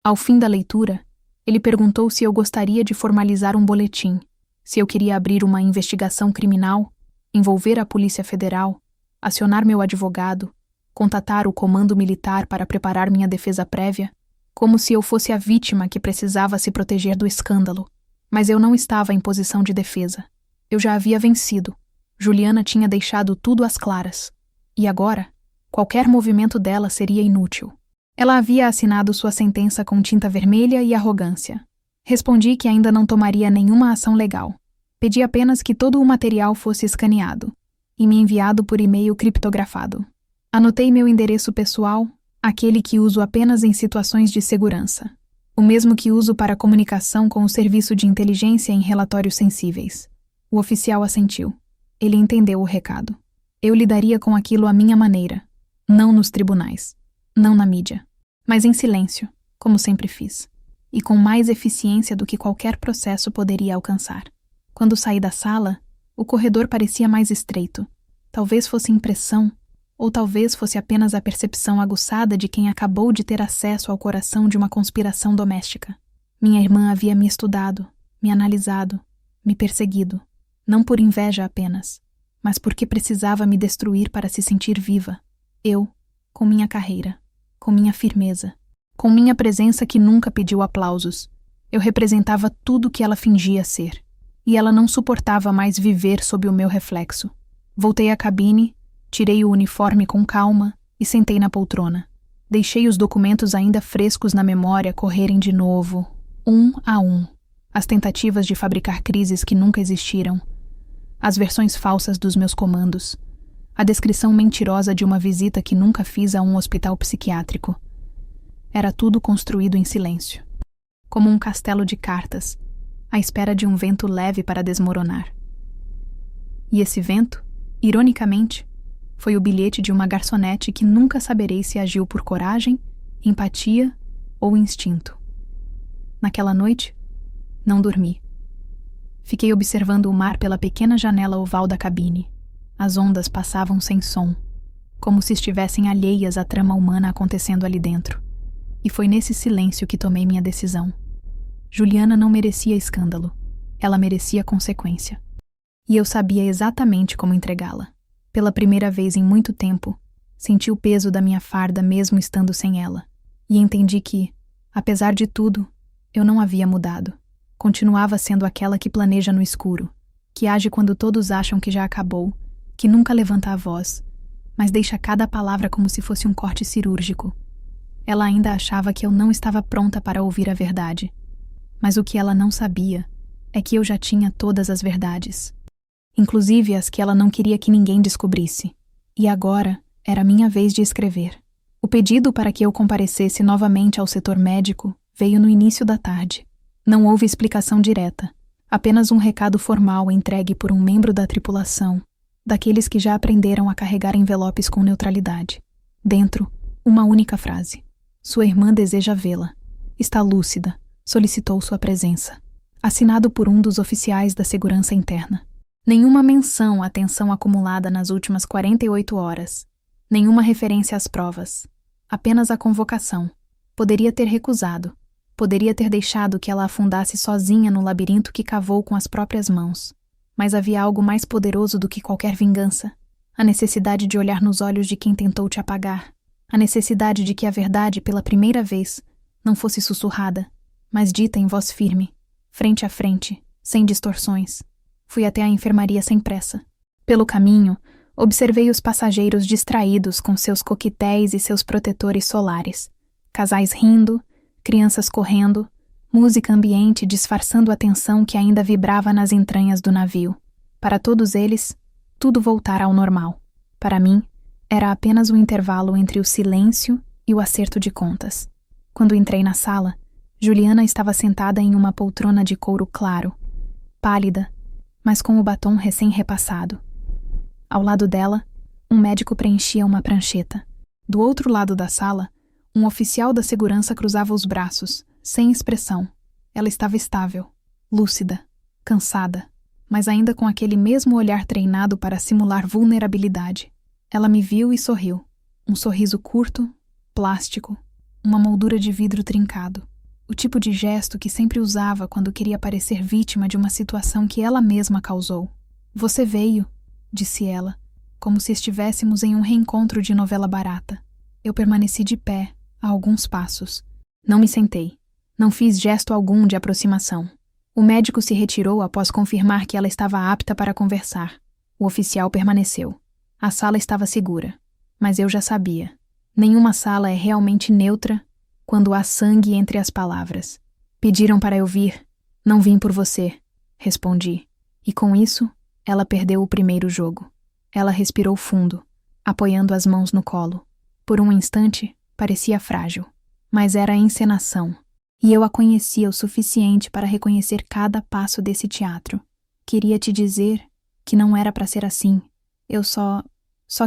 Ao fim da leitura, ele perguntou se eu gostaria de formalizar um boletim, se eu queria abrir uma investigação criminal, envolver a Polícia Federal, acionar meu advogado, contatar o comando militar para preparar minha defesa prévia, como se eu fosse a vítima que precisava se proteger do escândalo. Mas eu não estava em posição de defesa. Eu já havia vencido. Juliana tinha deixado tudo às claras. E agora, qualquer movimento dela seria inútil. Ela havia assinado sua sentença com tinta vermelha e arrogância. Respondi que ainda não tomaria nenhuma ação legal. Pedi apenas que todo o material fosse escaneado e me enviado por e-mail criptografado. Anotei meu endereço pessoal, aquele que uso apenas em situações de segurança, o mesmo que uso para comunicação com o serviço de inteligência em relatórios sensíveis. O oficial assentiu. Ele entendeu o recado. Eu lidaria com aquilo à minha maneira. Não nos tribunais. Não na mídia. Mas em silêncio, como sempre fiz. E com mais eficiência do que qualquer processo poderia alcançar. Quando saí da sala, o corredor parecia mais estreito. Talvez fosse impressão, ou talvez fosse apenas a percepção aguçada de quem acabou de ter acesso ao coração de uma conspiração doméstica. Minha irmã havia me estudado, me analisado, me perseguido. Não por inveja apenas, mas porque precisava me destruir para se sentir viva. Eu, com minha carreira, com minha firmeza, com minha presença que nunca pediu aplausos. Eu representava tudo o que ela fingia ser. E ela não suportava mais viver sob o meu reflexo. Voltei à cabine, tirei o uniforme com calma e sentei na poltrona. Deixei os documentos ainda frescos na memória correrem de novo, um a um. As tentativas de fabricar crises que nunca existiram. As versões falsas dos meus comandos. A descrição mentirosa de uma visita que nunca fiz a um hospital psiquiátrico. Era tudo construído em silêncio. Como um castelo de cartas, à espera de um vento leve para desmoronar. E esse vento, ironicamente, foi o bilhete de uma garçonete que nunca saberei se agiu por coragem, empatia ou instinto. Naquela noite, não dormi. Fiquei observando o mar pela pequena janela oval da cabine. As ondas passavam sem som, como se estivessem alheias à trama humana acontecendo ali dentro. E foi nesse silêncio que tomei minha decisão. Juliana não merecia escândalo. Ela merecia consequência. E eu sabia exatamente como entregá-la. Pela primeira vez em muito tempo, senti o peso da minha farda mesmo estando sem ela. E entendi que, apesar de tudo, eu não havia mudado. Continuava sendo aquela que planeja no escuro, que age quando todos acham que já acabou, que nunca levanta a voz, mas deixa cada palavra como se fosse um corte cirúrgico. Ela ainda achava que eu não estava pronta para ouvir a verdade. Mas o que ela não sabia é que eu já tinha todas as verdades. Inclusive as que ela não queria que ninguém descobrisse. E agora era minha vez de escrever. O pedido para que eu comparecesse novamente ao setor médico veio no início da tarde. Não houve explicação direta, apenas um recado formal entregue por um membro da tripulação, daqueles que já aprenderam a carregar envelopes com neutralidade. Dentro, uma única frase. Sua irmã deseja vê-la. Está lúcida. Solicitou sua presença. Assinado por um dos oficiais da segurança interna. Nenhuma menção à tensão acumulada nas últimas 48 horas. Nenhuma referência às provas. Apenas a convocação. Poderia ter recusado. Poderia ter deixado que ela afundasse sozinha no labirinto que cavou com as próprias mãos. Mas havia algo mais poderoso do que qualquer vingança. A necessidade de olhar nos olhos de quem tentou te apagar. A necessidade de que a verdade, pela primeira vez, não fosse sussurrada, mas dita em voz firme, frente a frente, sem distorções. Fui até a enfermaria sem pressa. Pelo caminho, observei os passageiros distraídos com seus coquetéis e seus protetores solares. Casais rindo, crianças correndo, música ambiente disfarçando a tensão que ainda vibrava nas entranhas do navio. Para todos eles, tudo voltara ao normal. Para mim, era apenas o intervalo entre o silêncio e o acerto de contas. Quando entrei na sala, Juliana estava sentada em uma poltrona de couro claro, pálida, mas com o batom recém-repassado. Ao lado dela, um médico preenchia uma prancheta. Do outro lado da sala, um oficial da segurança cruzava os braços, sem expressão. Ela estava estável, lúcida, cansada, mas ainda com aquele mesmo olhar treinado para simular vulnerabilidade. Ela me viu e sorriu. Um sorriso curto, plástico, uma moldura de vidro trincado. O tipo de gesto que sempre usava quando queria parecer vítima de uma situação que ela mesma causou. Você veio, disse ela, como se estivéssemos em um reencontro de novela barata. Eu permaneci de pé, a alguns passos. Não me sentei. Não fiz gesto algum de aproximação. O médico se retirou após confirmar que ela estava apta para conversar. O oficial permaneceu. A sala estava segura, mas eu já sabia. Nenhuma sala é realmente neutra quando há sangue entre as palavras. Pediram para eu vir. Não vim por você, respondi. E com isso, ela perdeu o primeiro jogo. Ela respirou fundo, apoiando as mãos no colo. Por um instante, parecia frágil, mas era a encenação. E eu a conhecia o suficiente para reconhecer cada passo desse teatro. Queria te dizer que não era para ser assim. Eu só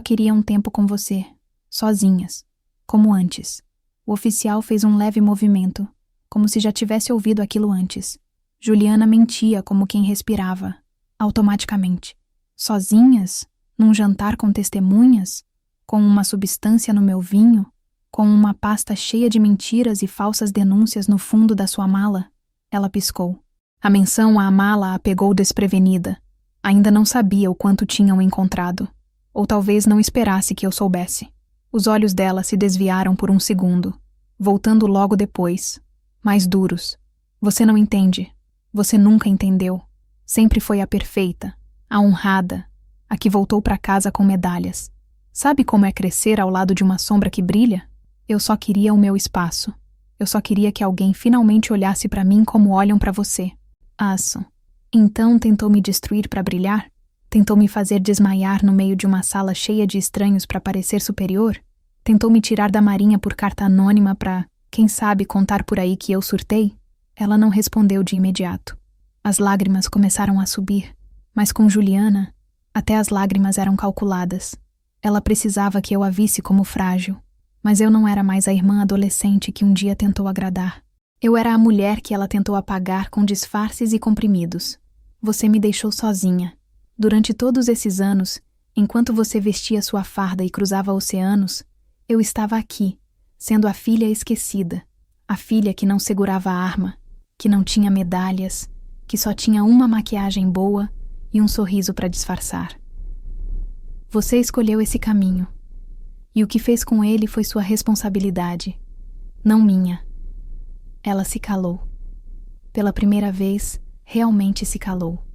queria um tempo com você, sozinhas, como antes. O oficial fez um leve movimento, como se já tivesse ouvido aquilo antes. Juliana mentia como quem respirava, automaticamente. Sozinhas? Num jantar com testemunhas? Com uma substância no meu vinho? Com uma pasta cheia de mentiras e falsas denúncias no fundo da sua mala? Ela piscou. A menção à mala a pegou desprevenida. Ainda não sabia o quanto tinham encontrado. Ou talvez não esperasse que eu soubesse. Os olhos dela se desviaram por um segundo, voltando logo depois, mais duros. Você não entende. Você nunca entendeu. Sempre foi a perfeita, a honrada, a que voltou para casa com medalhas. Sabe como é crescer ao lado de uma sombra que brilha? Eu só queria o meu espaço. Eu só queria que alguém finalmente olhasse para mim como olham para você. Aço. Então tentou me destruir para brilhar? Tentou me fazer desmaiar no meio de uma sala cheia de estranhos para parecer superior? Tentou me tirar da marinha por carta anônima para, quem sabe, contar por aí que eu surtei? Ela não respondeu de imediato. As lágrimas começaram a subir, mas com Juliana, até as lágrimas eram calculadas. Ela precisava que eu a visse como frágil, mas eu não era mais a irmã adolescente que um dia tentou agradar. Eu era a mulher que ela tentou apagar com disfarces e comprimidos. Você me deixou sozinha. Durante todos esses anos, enquanto você vestia sua farda e cruzava oceanos, eu estava aqui, sendo a filha esquecida, a filha que não segurava a arma, que não tinha medalhas, que só tinha uma maquiagem boa e um sorriso para disfarçar. Você escolheu esse caminho, e o que fez com ele foi sua responsabilidade, não minha. Ela se calou. Pela primeira vez, realmente se calou.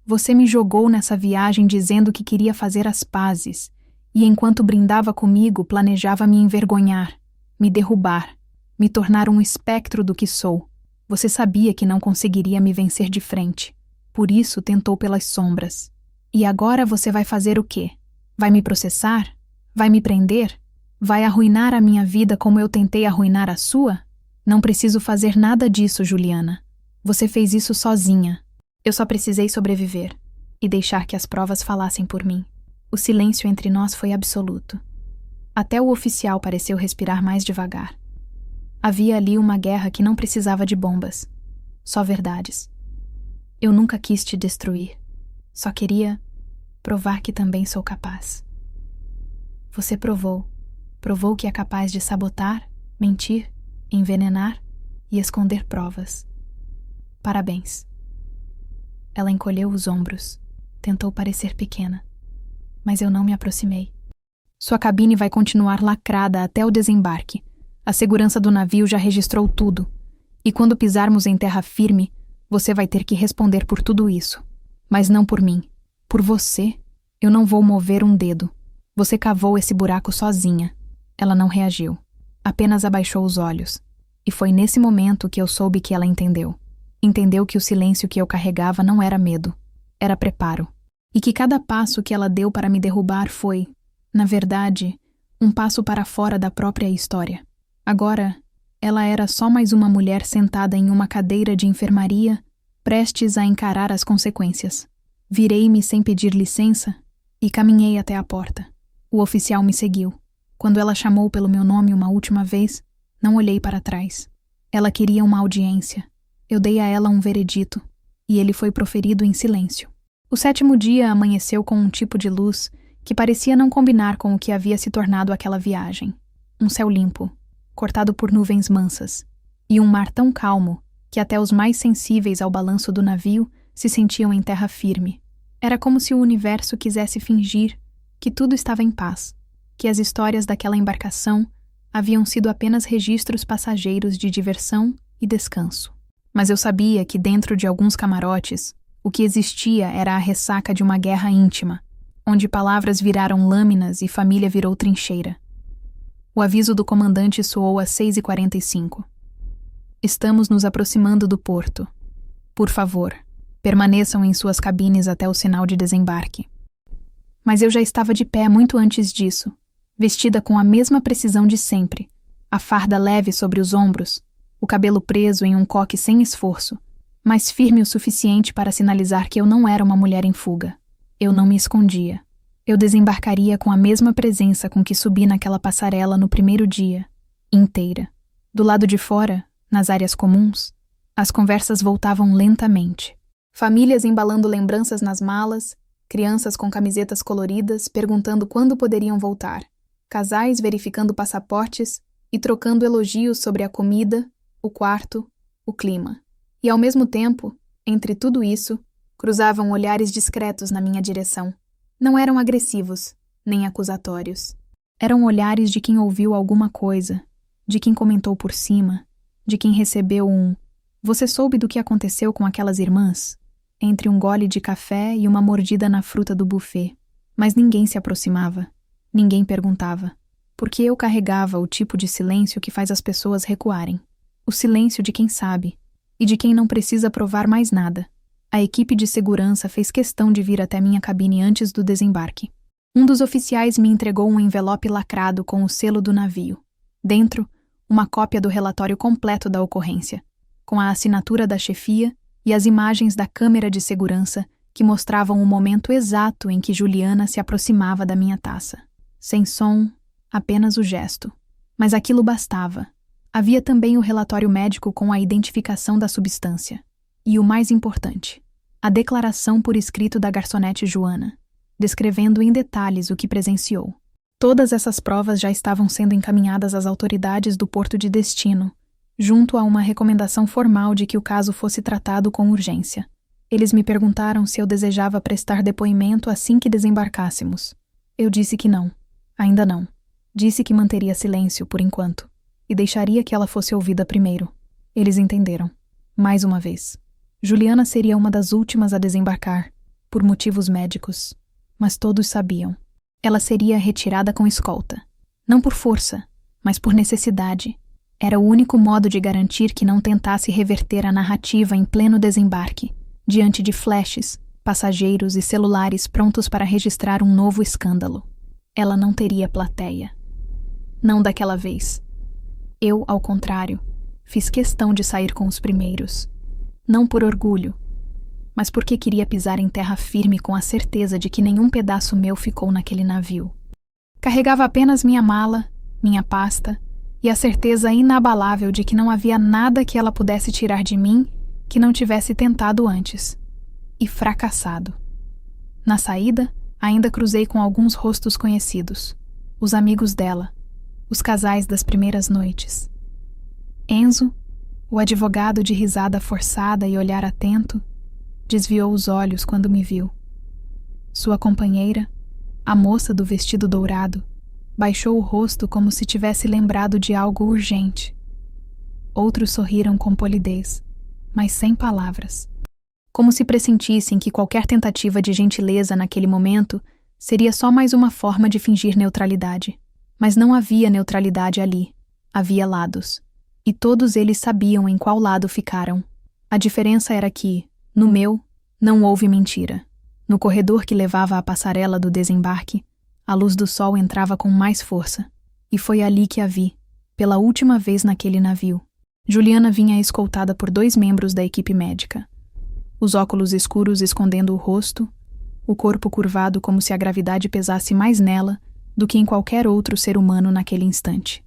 Você me jogou nessa viagem dizendo que queria fazer as pazes, e enquanto brindava comigo, planejava me envergonhar, me derrubar, me tornar um espectro do que sou. Você sabia que não conseguiria me vencer de frente. Por isso tentou pelas sombras. E agora você vai fazer o quê? Vai me processar? Vai me prender? Vai arruinar a minha vida como eu tentei arruinar a sua? Não preciso fazer nada disso, Juliana. Você fez isso sozinha. Eu só precisei sobreviver e deixar que as provas falassem por mim. O silêncio entre nós foi absoluto. Até o oficial pareceu respirar mais devagar. Havia ali uma guerra que não precisava de bombas. Só verdades. Eu nunca quis te destruir. Só queria provar que também sou capaz. Você provou. Provou que é capaz de sabotar, mentir, envenenar e esconder provas. Parabéns. Ela encolheu os ombros. Tentou parecer pequena. Mas eu não me aproximei. Sua cabine vai continuar lacrada até o desembarque. A segurança do navio já registrou tudo. E quando pisarmos em terra firme, você vai ter que responder por tudo isso. Mas não por mim. Por você. Eu não vou mover um dedo. Você cavou esse buraco sozinha. Ela não reagiu. Apenas abaixou os olhos. E foi nesse momento que eu soube que ela entendeu. Entendeu que o silêncio que eu carregava não era medo. Era preparo. E que cada passo que ela deu para me derrubar foi, na verdade, um passo para fora da própria história. Agora, ela era só mais uma mulher sentada em uma cadeira de enfermaria, prestes a encarar as consequências. Virei-me sem pedir licença e caminhei até a porta. O oficial me seguiu. Quando ela chamou pelo meu nome uma última vez, não olhei para trás. Ela queria uma audiência. Eu dei a ela um veredito, e ele foi proferido em silêncio. O 7º dia amanheceu com um tipo de luz que parecia não combinar com o que havia se tornado aquela viagem. Um céu limpo, cortado por nuvens mansas, e um mar tão calmo que até os mais sensíveis ao balanço do navio se sentiam em terra firme. Era como se o universo quisesse fingir que tudo estava em paz, que as histórias daquela embarcação haviam sido apenas registros passageiros de diversão e descanso. Mas eu sabia que dentro de alguns camarotes, o que existia era a ressaca de uma guerra íntima, onde palavras viraram lâminas e família virou trincheira. O aviso do comandante soou às 6h45. Estamos nos aproximando do porto. Por favor, permaneçam em suas cabines até o sinal de desembarque. Mas eu já estava de pé muito antes disso, vestida com a mesma precisão de sempre, a farda leve sobre os ombros, o cabelo preso em um coque sem esforço, mas firme o suficiente para sinalizar que eu não era uma mulher em fuga. Eu não me escondia. Eu desembarcaria com a mesma presença com que subi naquela passarela no primeiro dia, inteira. Do lado de fora, nas áreas comuns, as conversas voltavam lentamente. Famílias embalando lembranças nas malas, crianças com camisetas coloridas perguntando quando poderiam voltar, casais verificando passaportes e trocando elogios sobre a comida, o quarto, o clima. E ao mesmo tempo, entre tudo isso, cruzavam olhares discretos na minha direção. Não eram agressivos, nem acusatórios. Eram olhares de quem ouviu alguma coisa, de quem comentou por cima, de quem recebeu um "Você soube do que aconteceu com aquelas irmãs?" entre um gole de café e uma mordida na fruta do buffet. Mas ninguém se aproximava, ninguém perguntava, porque eu carregava o tipo de silêncio que faz as pessoas recuarem. O silêncio de quem sabe, e de quem não precisa provar mais nada. A equipe de segurança fez questão de vir até minha cabine antes do desembarque. Um dos oficiais me entregou um envelope lacrado com o selo do navio. Dentro, uma cópia do relatório completo da ocorrência, com a assinatura da chefia e as imagens da câmera de segurança que mostravam o momento exato em que Juliana se aproximava da minha taça. Sem som, apenas o gesto. Mas aquilo bastava. Havia também o relatório médico com a identificação da substância. E o mais importante, a declaração por escrito da garçonete Joana, descrevendo em detalhes o que presenciou. Todas essas provas já estavam sendo encaminhadas às autoridades do porto de destino, junto a uma recomendação formal de que o caso fosse tratado com urgência. Eles me perguntaram se eu desejava prestar depoimento assim que desembarcássemos. Eu disse que não. Ainda não. Disse que manteria silêncio, por enquanto, e deixaria que ela fosse ouvida primeiro. Eles entenderam. Mais uma vez. Juliana seria uma das últimas a desembarcar, por motivos médicos. Mas todos sabiam. Ela seria retirada com escolta. Não por força, mas por necessidade. Era o único modo de garantir que não tentasse reverter a narrativa em pleno desembarque, diante de flashes, passageiros e celulares prontos para registrar um novo escândalo. Ela não teria plateia. Não daquela vez. Eu, ao contrário, fiz questão de sair com os primeiros. Não por orgulho, mas porque queria pisar em terra firme com a certeza de que nenhum pedaço meu ficou naquele navio. Carregava apenas minha mala, minha pasta, e a certeza inabalável de que não havia nada que ela pudesse tirar de mim que não tivesse tentado antes. E fracassado. Na saída, ainda cruzei com alguns rostos conhecidos. Os amigos dela. Os casais das primeiras noites. Enzo, o advogado de risada forçada e olhar atento, desviou os olhos quando me viu. Sua companheira, a moça do vestido dourado, baixou o rosto como se tivesse lembrado de algo urgente. Outros sorriram com polidez, mas sem palavras. Como se pressentissem que qualquer tentativa de gentileza naquele momento seria só mais uma forma de fingir neutralidade. Mas não havia neutralidade ali. Havia lados. E todos eles sabiam em qual lado ficaram. A diferença era que, no meu, não houve mentira. No corredor que levava à passarela do desembarque, a luz do sol entrava com mais força. E foi ali que a vi, pela última vez naquele navio. Juliana vinha escoltada por 2 membros da equipe médica. Os óculos escuros escondendo o rosto, o corpo curvado como se a gravidade pesasse mais nela do que em qualquer outro ser humano naquele instante.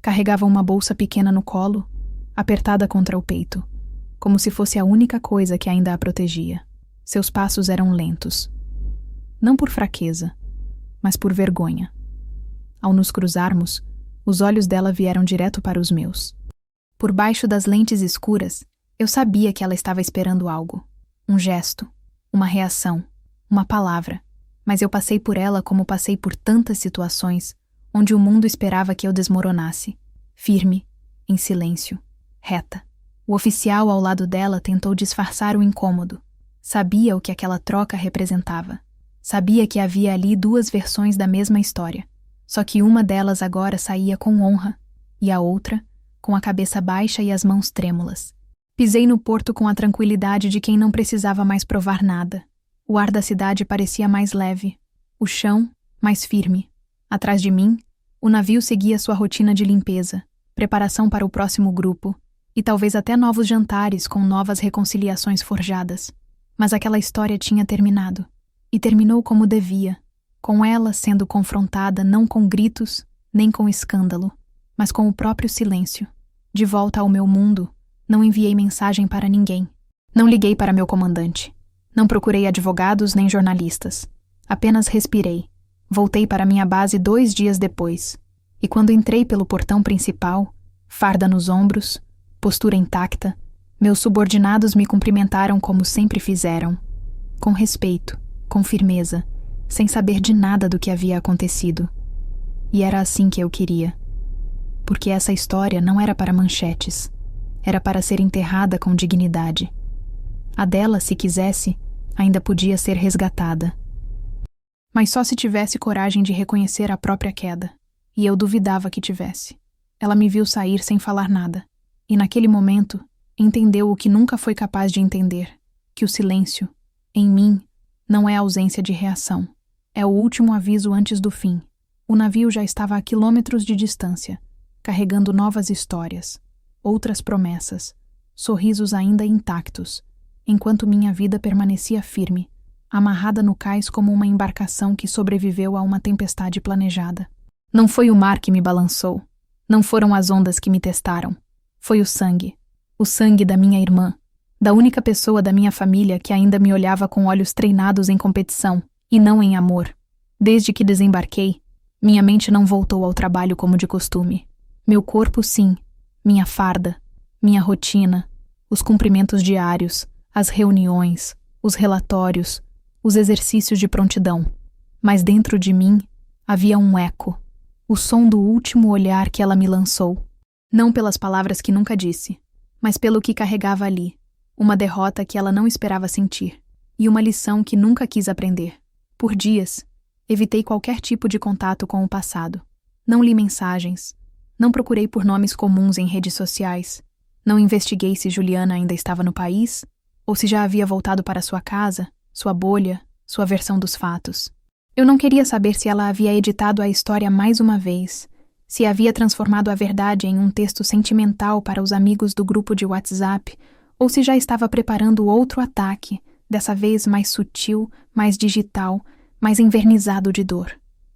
Carregava uma bolsa pequena no colo, apertada contra o peito, como se fosse a única coisa que ainda a protegia. Seus passos eram lentos. Não por fraqueza, mas por vergonha. Ao nos cruzarmos, os olhos dela vieram direto para os meus. Por baixo das lentes escuras, eu sabia que ela estava esperando algo. Um gesto, uma reação, uma palavra. Mas eu passei por ela como passei por tantas situações, onde o mundo esperava que eu desmoronasse. Firme, em silêncio, reta. O oficial ao lado dela tentou disfarçar o incômodo. Sabia o que aquela troca representava. Sabia que havia ali 2 versões da mesma história. Só que uma delas agora saía com honra, e a outra, com a cabeça baixa e as mãos trêmulas. Pisei no porto com a tranquilidade de quem não precisava mais provar nada. O ar da cidade parecia mais leve, o chão mais firme. Atrás de mim, o navio seguia sua rotina de limpeza, preparação para o próximo grupo, e talvez até novos jantares com novas reconciliações forjadas. Mas aquela história tinha terminado, e terminou como devia, com ela sendo confrontada não com gritos, nem com escândalo, mas com o próprio silêncio. De volta ao meu mundo, não enviei mensagem para ninguém. Não liguei para meu comandante. Não procurei advogados nem jornalistas. Apenas respirei. Voltei para minha base 2 dias depois. E quando entrei pelo portão principal, farda nos ombros, postura intacta, meus subordinados me cumprimentaram como sempre fizeram. Com respeito, com firmeza, sem saber de nada do que havia acontecido. E era assim que eu queria. Porque essa história não era para manchetes. Era para ser enterrada com dignidade. A dela, se quisesse, ainda podia ser resgatada. Mas só se tivesse coragem de reconhecer a própria queda. E eu duvidava que tivesse. Ela me viu sair sem falar nada. E naquele momento, entendeu o que nunca foi capaz de entender. Que o silêncio, em mim, não é ausência de reação. É o último aviso antes do fim. O navio já estava a quilômetros de distância, carregando novas histórias, outras promessas, sorrisos ainda intactos, enquanto minha vida permanecia firme, amarrada no cais como uma embarcação que sobreviveu a uma tempestade planejada. Não foi o mar que me balançou, não foram as ondas que me testaram, foi o sangue da minha irmã, da única pessoa da minha família que ainda me olhava com olhos treinados em competição e não em amor. Desde que desembarquei, minha mente não voltou ao trabalho como de costume. Meu corpo, sim, minha farda, minha rotina, os cumprimentos diários, as reuniões, os relatórios, os exercícios de prontidão. Mas dentro de mim havia um eco, o som do último olhar que ela me lançou. Não pelas palavras que nunca disse, mas pelo que carregava ali, uma derrota que ela não esperava sentir, e uma lição que nunca quis aprender. Por dias, evitei qualquer tipo de contato com o passado. Não li mensagens, não procurei por nomes comuns em redes sociais, não investiguei se Juliana ainda estava no país, ou se já havia voltado para sua casa, sua bolha, sua versão dos fatos. Eu não queria saber se ela havia editado a história mais uma vez, se havia transformado a verdade em um texto sentimental para os amigos do grupo de WhatsApp, ou se já estava preparando outro ataque, dessa vez mais sutil, mais digital, mais envernizado de dor.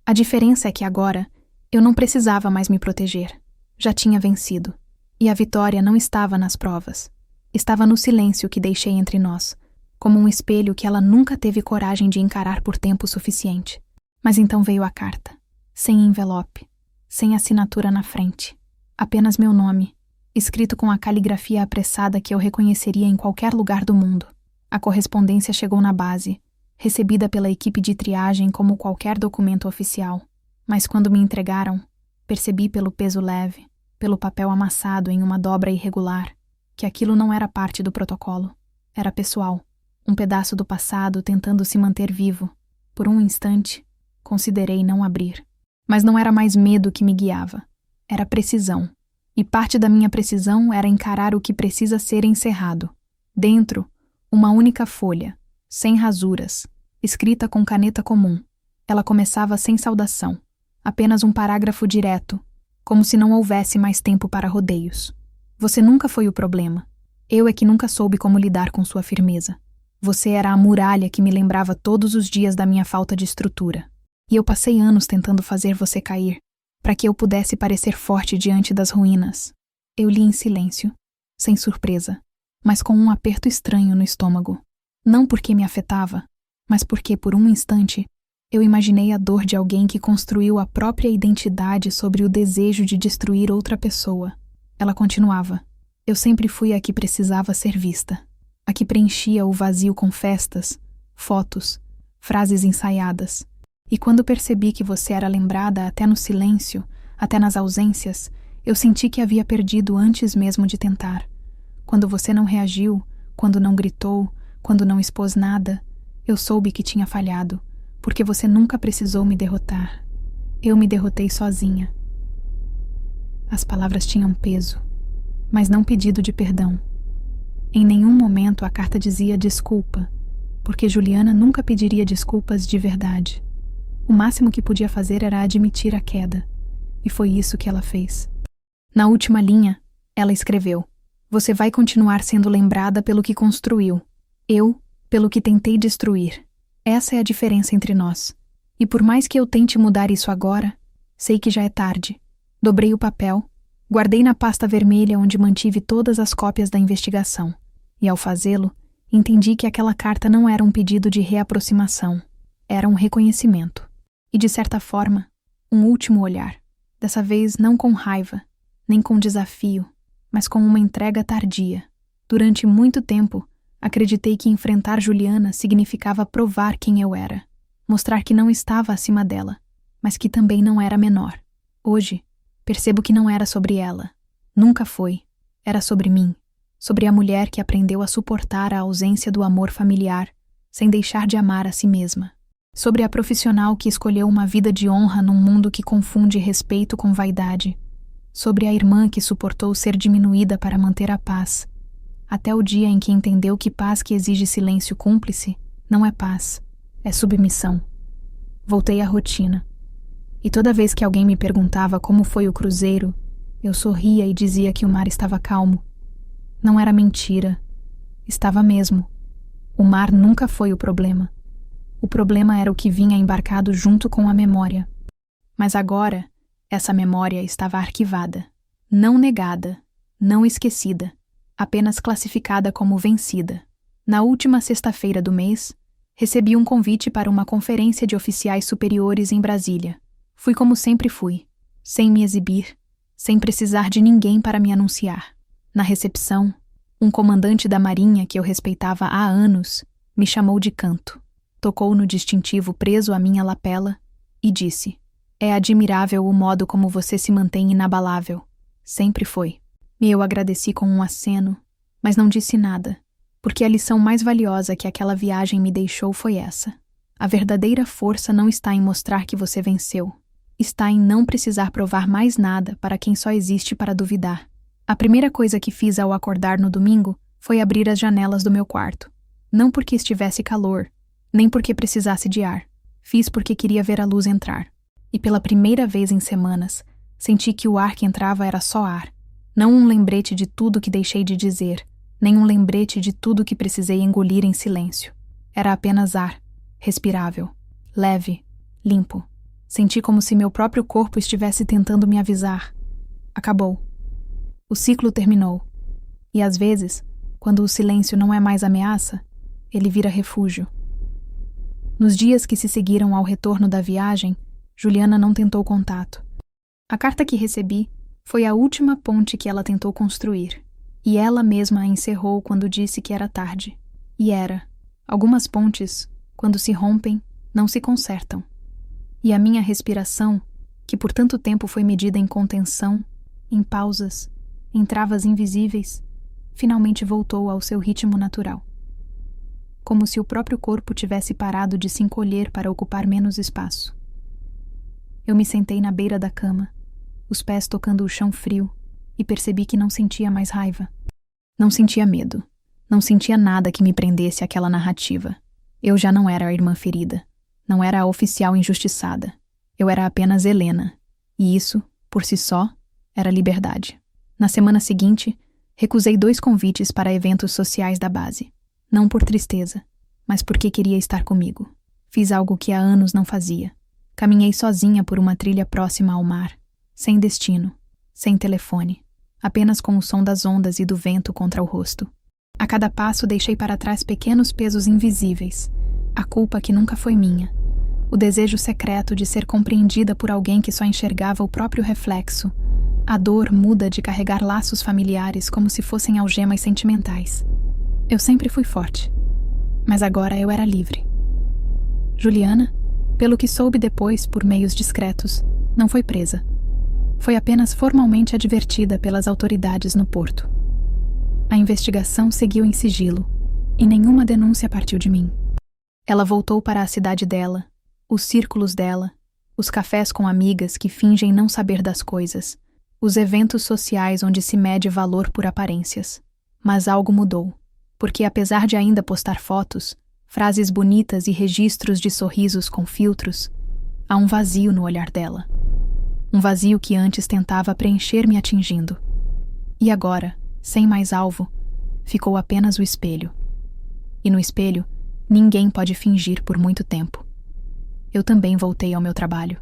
A diferença é que agora eu não precisava mais me proteger. Já tinha vencido. E a vitória não estava nas provas. Estava no silêncio que deixei entre nós, como um espelho que ela nunca teve coragem de encarar por tempo suficiente. Mas então veio a carta, sem envelope, sem assinatura na frente. Apenas meu nome, escrito com a caligrafia apressada que eu reconheceria em qualquer lugar do mundo. A correspondência chegou na base, recebida pela equipe de triagem como qualquer documento oficial. Mas quando me entregaram, percebi pelo peso leve, pelo papel amassado em uma dobra irregular, que aquilo não era parte do protocolo. Era pessoal, um pedaço do passado tentando se manter vivo. Por um instante, considerei não abrir. Mas não era mais medo que me guiava. Era precisão. E parte da minha precisão era encarar o que precisa ser encerrado. Dentro, uma única folha, sem rasuras, escrita com caneta comum. Ela começava sem saudação, apenas um parágrafo direto, como se não houvesse mais tempo para rodeios. Você nunca foi o problema. Eu é que nunca soube como lidar com sua firmeza. Você era a muralha que me lembrava todos os dias da minha falta de estrutura. E eu passei anos tentando fazer você cair, para que eu pudesse parecer forte diante das ruínas. Eu li em silêncio, sem surpresa, mas com um aperto estranho no estômago. Não porque me afetava, mas porque, por um instante, eu imaginei a dor de alguém que construiu a própria identidade sobre o desejo de destruir outra pessoa. Ela continuava. Eu sempre fui a que precisava ser vista, a que preenchia o vazio com festas, fotos, frases ensaiadas. E quando percebi que você era lembrada até no silêncio, até nas ausências, eu senti que havia perdido antes mesmo de tentar. Quando você não reagiu, quando não gritou, quando não expôs nada, eu soube que tinha falhado, porque você nunca precisou me derrotar. Eu me derrotei sozinha. As palavras tinham peso, mas não pedido de perdão. Em nenhum momento a carta dizia desculpa, porque Juliana nunca pediria desculpas de verdade. O máximo que podia fazer era admitir a queda, e foi isso que ela fez. Na última linha, ela escreveu: Você vai continuar sendo lembrada pelo que construiu. Eu, pelo que tentei destruir. Essa é a diferença entre nós. E por mais que eu tente mudar isso agora, sei que já é tarde. Dobrei o papel, guardei na pasta vermelha onde mantive todas as cópias da investigação. E ao fazê-lo, entendi que aquela carta não era um pedido de reaproximação. Era um reconhecimento. E, de certa forma, um último olhar. Dessa vez não com raiva, nem com desafio, mas com uma entrega tardia. Durante muito tempo, acreditei que enfrentar Juliana significava provar quem eu era. Mostrar que não estava acima dela, mas que também não era menor. Hoje, percebo que não era sobre ela. Nunca foi. Era sobre mim. Sobre a mulher que aprendeu a suportar a ausência do amor familiar, sem deixar de amar a si mesma. Sobre a profissional que escolheu uma vida de honra num mundo que confunde respeito com vaidade. Sobre a irmã que suportou ser diminuída para manter a paz. Até o dia em que entendeu que paz que exige silêncio cúmplice não é paz, é submissão. Voltei à rotina. E toda vez que alguém me perguntava como foi o cruzeiro, eu sorria e dizia que o mar estava calmo. Não era mentira. Estava mesmo. O mar nunca foi o problema. O problema era o que vinha embarcado junto com a memória. Mas agora, essa memória estava arquivada, não negada, não esquecida, apenas classificada como vencida. Na última sexta-feira do mês, recebi um convite para uma conferência de oficiais superiores em Brasília. Fui como sempre fui, sem me exibir, sem precisar de ninguém para me anunciar. Na recepção, um comandante da Marinha que eu respeitava há anos me chamou de canto. Tocou no distintivo preso à minha lapela e disse: "É admirável o modo como você se mantém inabalável. Sempre foi." E eu agradeci com um aceno, mas não disse nada, porque a lição mais valiosa que aquela viagem me deixou foi essa. A verdadeira força não está em mostrar que você venceu. Está em não precisar provar mais nada para quem só existe para duvidar. A primeira coisa que fiz ao acordar no domingo foi abrir as janelas do meu quarto. Não porque estivesse calor, nem porque precisasse de ar. Fiz porque queria ver a luz entrar. E pela primeira vez em semanas, senti que o ar que entrava era só ar. Não um lembrete de tudo que deixei de dizer, nem um lembrete de tudo que precisei engolir em silêncio. Era apenas ar, respirável, leve, limpo. Senti como se meu próprio corpo estivesse tentando me avisar. Acabou. O ciclo terminou. E às vezes, quando o silêncio não é mais ameaça, ele vira refúgio. Nos dias que se seguiram ao retorno da viagem, Juliana não tentou contato. A carta que recebi foi a última ponte que ela tentou construir, e ela mesma a encerrou quando disse que era tarde. E era. Algumas pontes, quando se rompem, não se consertam. E a minha respiração, que por tanto tempo foi medida em contenção, em pausas, em travas invisíveis, finalmente voltou ao seu ritmo natural. Como se o próprio corpo tivesse parado de se encolher para ocupar menos espaço. Eu me sentei na beira da cama, os pés tocando o chão frio, e percebi que não sentia mais raiva. Não sentia medo. Não sentia nada que me prendesse àquela narrativa. Eu já não era a irmã ferida. Não era a oficial injustiçada. Eu era apenas Helena. E isso, por si só, era liberdade. Na semana seguinte, recusei 2 convites para eventos sociais da base. Não por tristeza, mas porque queria estar comigo. Fiz algo que há anos não fazia. Caminhei sozinha por uma trilha próxima ao mar, sem destino, sem telefone, apenas com o som das ondas e do vento contra o rosto. A cada passo deixei para trás pequenos pesos invisíveis, a culpa que nunca foi minha, o desejo secreto de ser compreendida por alguém que só enxergava o próprio reflexo, a dor muda de carregar laços familiares como se fossem algemas sentimentais. Eu sempre fui forte, mas agora eu era livre. Juliana, pelo que soube depois por meios discretos, não foi presa. Foi apenas formalmente advertida pelas autoridades no porto. A investigação seguiu em sigilo, e nenhuma denúncia partiu de mim. Ela voltou para a cidade dela, os círculos dela, os cafés com amigas que fingem não saber das coisas, os eventos sociais onde se mede valor por aparências. Mas algo mudou, porque apesar de ainda postar fotos, frases bonitas e registros de sorrisos com filtros, há um vazio no olhar dela. Um vazio que antes tentava preencher me atingindo. E agora, sem mais alvo, ficou apenas o espelho. E no espelho, ninguém pode fingir por muito tempo. Eu também voltei ao meu trabalho.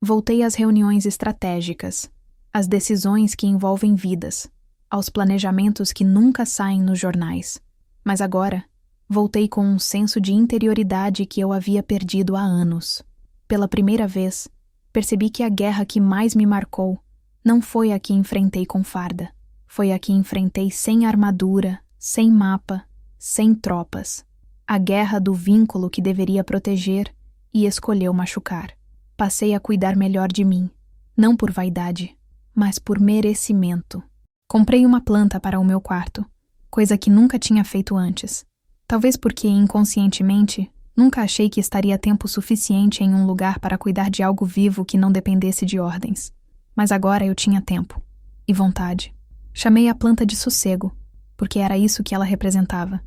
Voltei às reuniões estratégicas, às decisões que envolvem vidas, aos planejamentos que nunca saem nos jornais. Mas agora, voltei com um senso de interioridade que eu havia perdido há anos. Pela primeira vez, percebi que a guerra que mais me marcou não foi a que enfrentei com farda. Foi a que enfrentei sem armadura, sem mapa, sem tropas. A guerra do vínculo que deveria proteger e escolheu machucar. Passei a cuidar melhor de mim, não por vaidade, mas por merecimento. Comprei uma planta para o meu quarto, coisa que nunca tinha feito antes. Talvez porque, inconscientemente, nunca achei que estaria tempo suficiente em um lugar para cuidar de algo vivo que não dependesse de ordens. Mas agora eu tinha tempo e vontade. Chamei a planta de sossego, porque era isso que ela representava.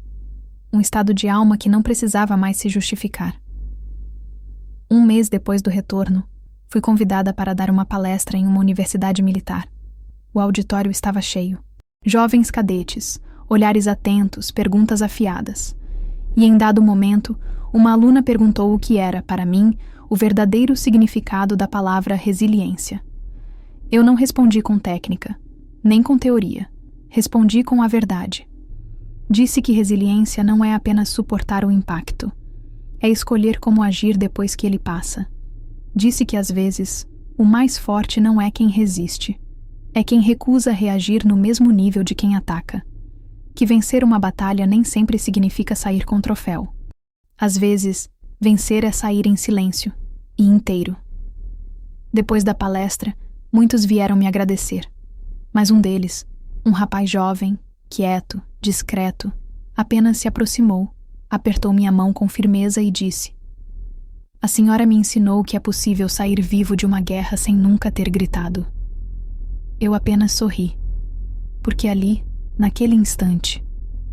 Um estado de alma que não precisava mais se justificar. Um mês depois do retorno, fui convidada para dar uma palestra em uma universidade militar. O auditório estava cheio. Jovens cadetes, olhares atentos, perguntas afiadas. E em dado momento, uma aluna perguntou o que era, para mim, o verdadeiro significado da palavra resiliência. Eu não respondi com técnica, nem com teoria. Respondi com a verdade. Disse que resiliência não é apenas suportar o impacto. É escolher como agir depois que ele passa. Disse que, às vezes, o mais forte não é quem resiste. É quem recusa reagir no mesmo nível de quem ataca. Que vencer uma batalha nem sempre significa sair com troféu. Às vezes, vencer é sair em silêncio, e inteiro. Depois da palestra, muitos vieram me agradecer. Mas um deles, um rapaz jovem, quieto, discreto, apenas se aproximou, apertou minha mão com firmeza e disse: "A senhora me ensinou que é possível sair vivo de uma guerra sem nunca ter gritado." Eu apenas sorri, porque ali, naquele instante,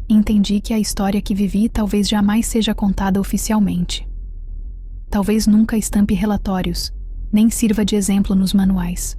entendi que a história que vivi talvez jamais seja contada oficialmente. Talvez nunca estampe relatórios, nem sirva de exemplo nos manuais.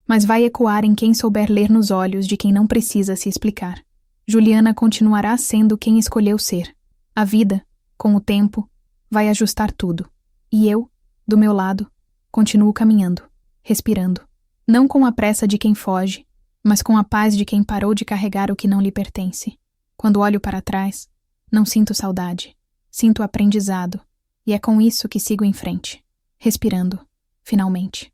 Mas vai ecoar em quem souber ler nos olhos de quem não precisa se explicar. Juliana continuará sendo quem escolheu ser. A vida, com o tempo, vai ajustar tudo. E eu, do meu lado, continuo caminhando, respirando. Não com a pressa de quem foge, mas com a paz de quem parou de carregar o que não lhe pertence. Quando olho para trás, não sinto saudade, sinto aprendizado, e é com isso que sigo em frente, respirando, finalmente.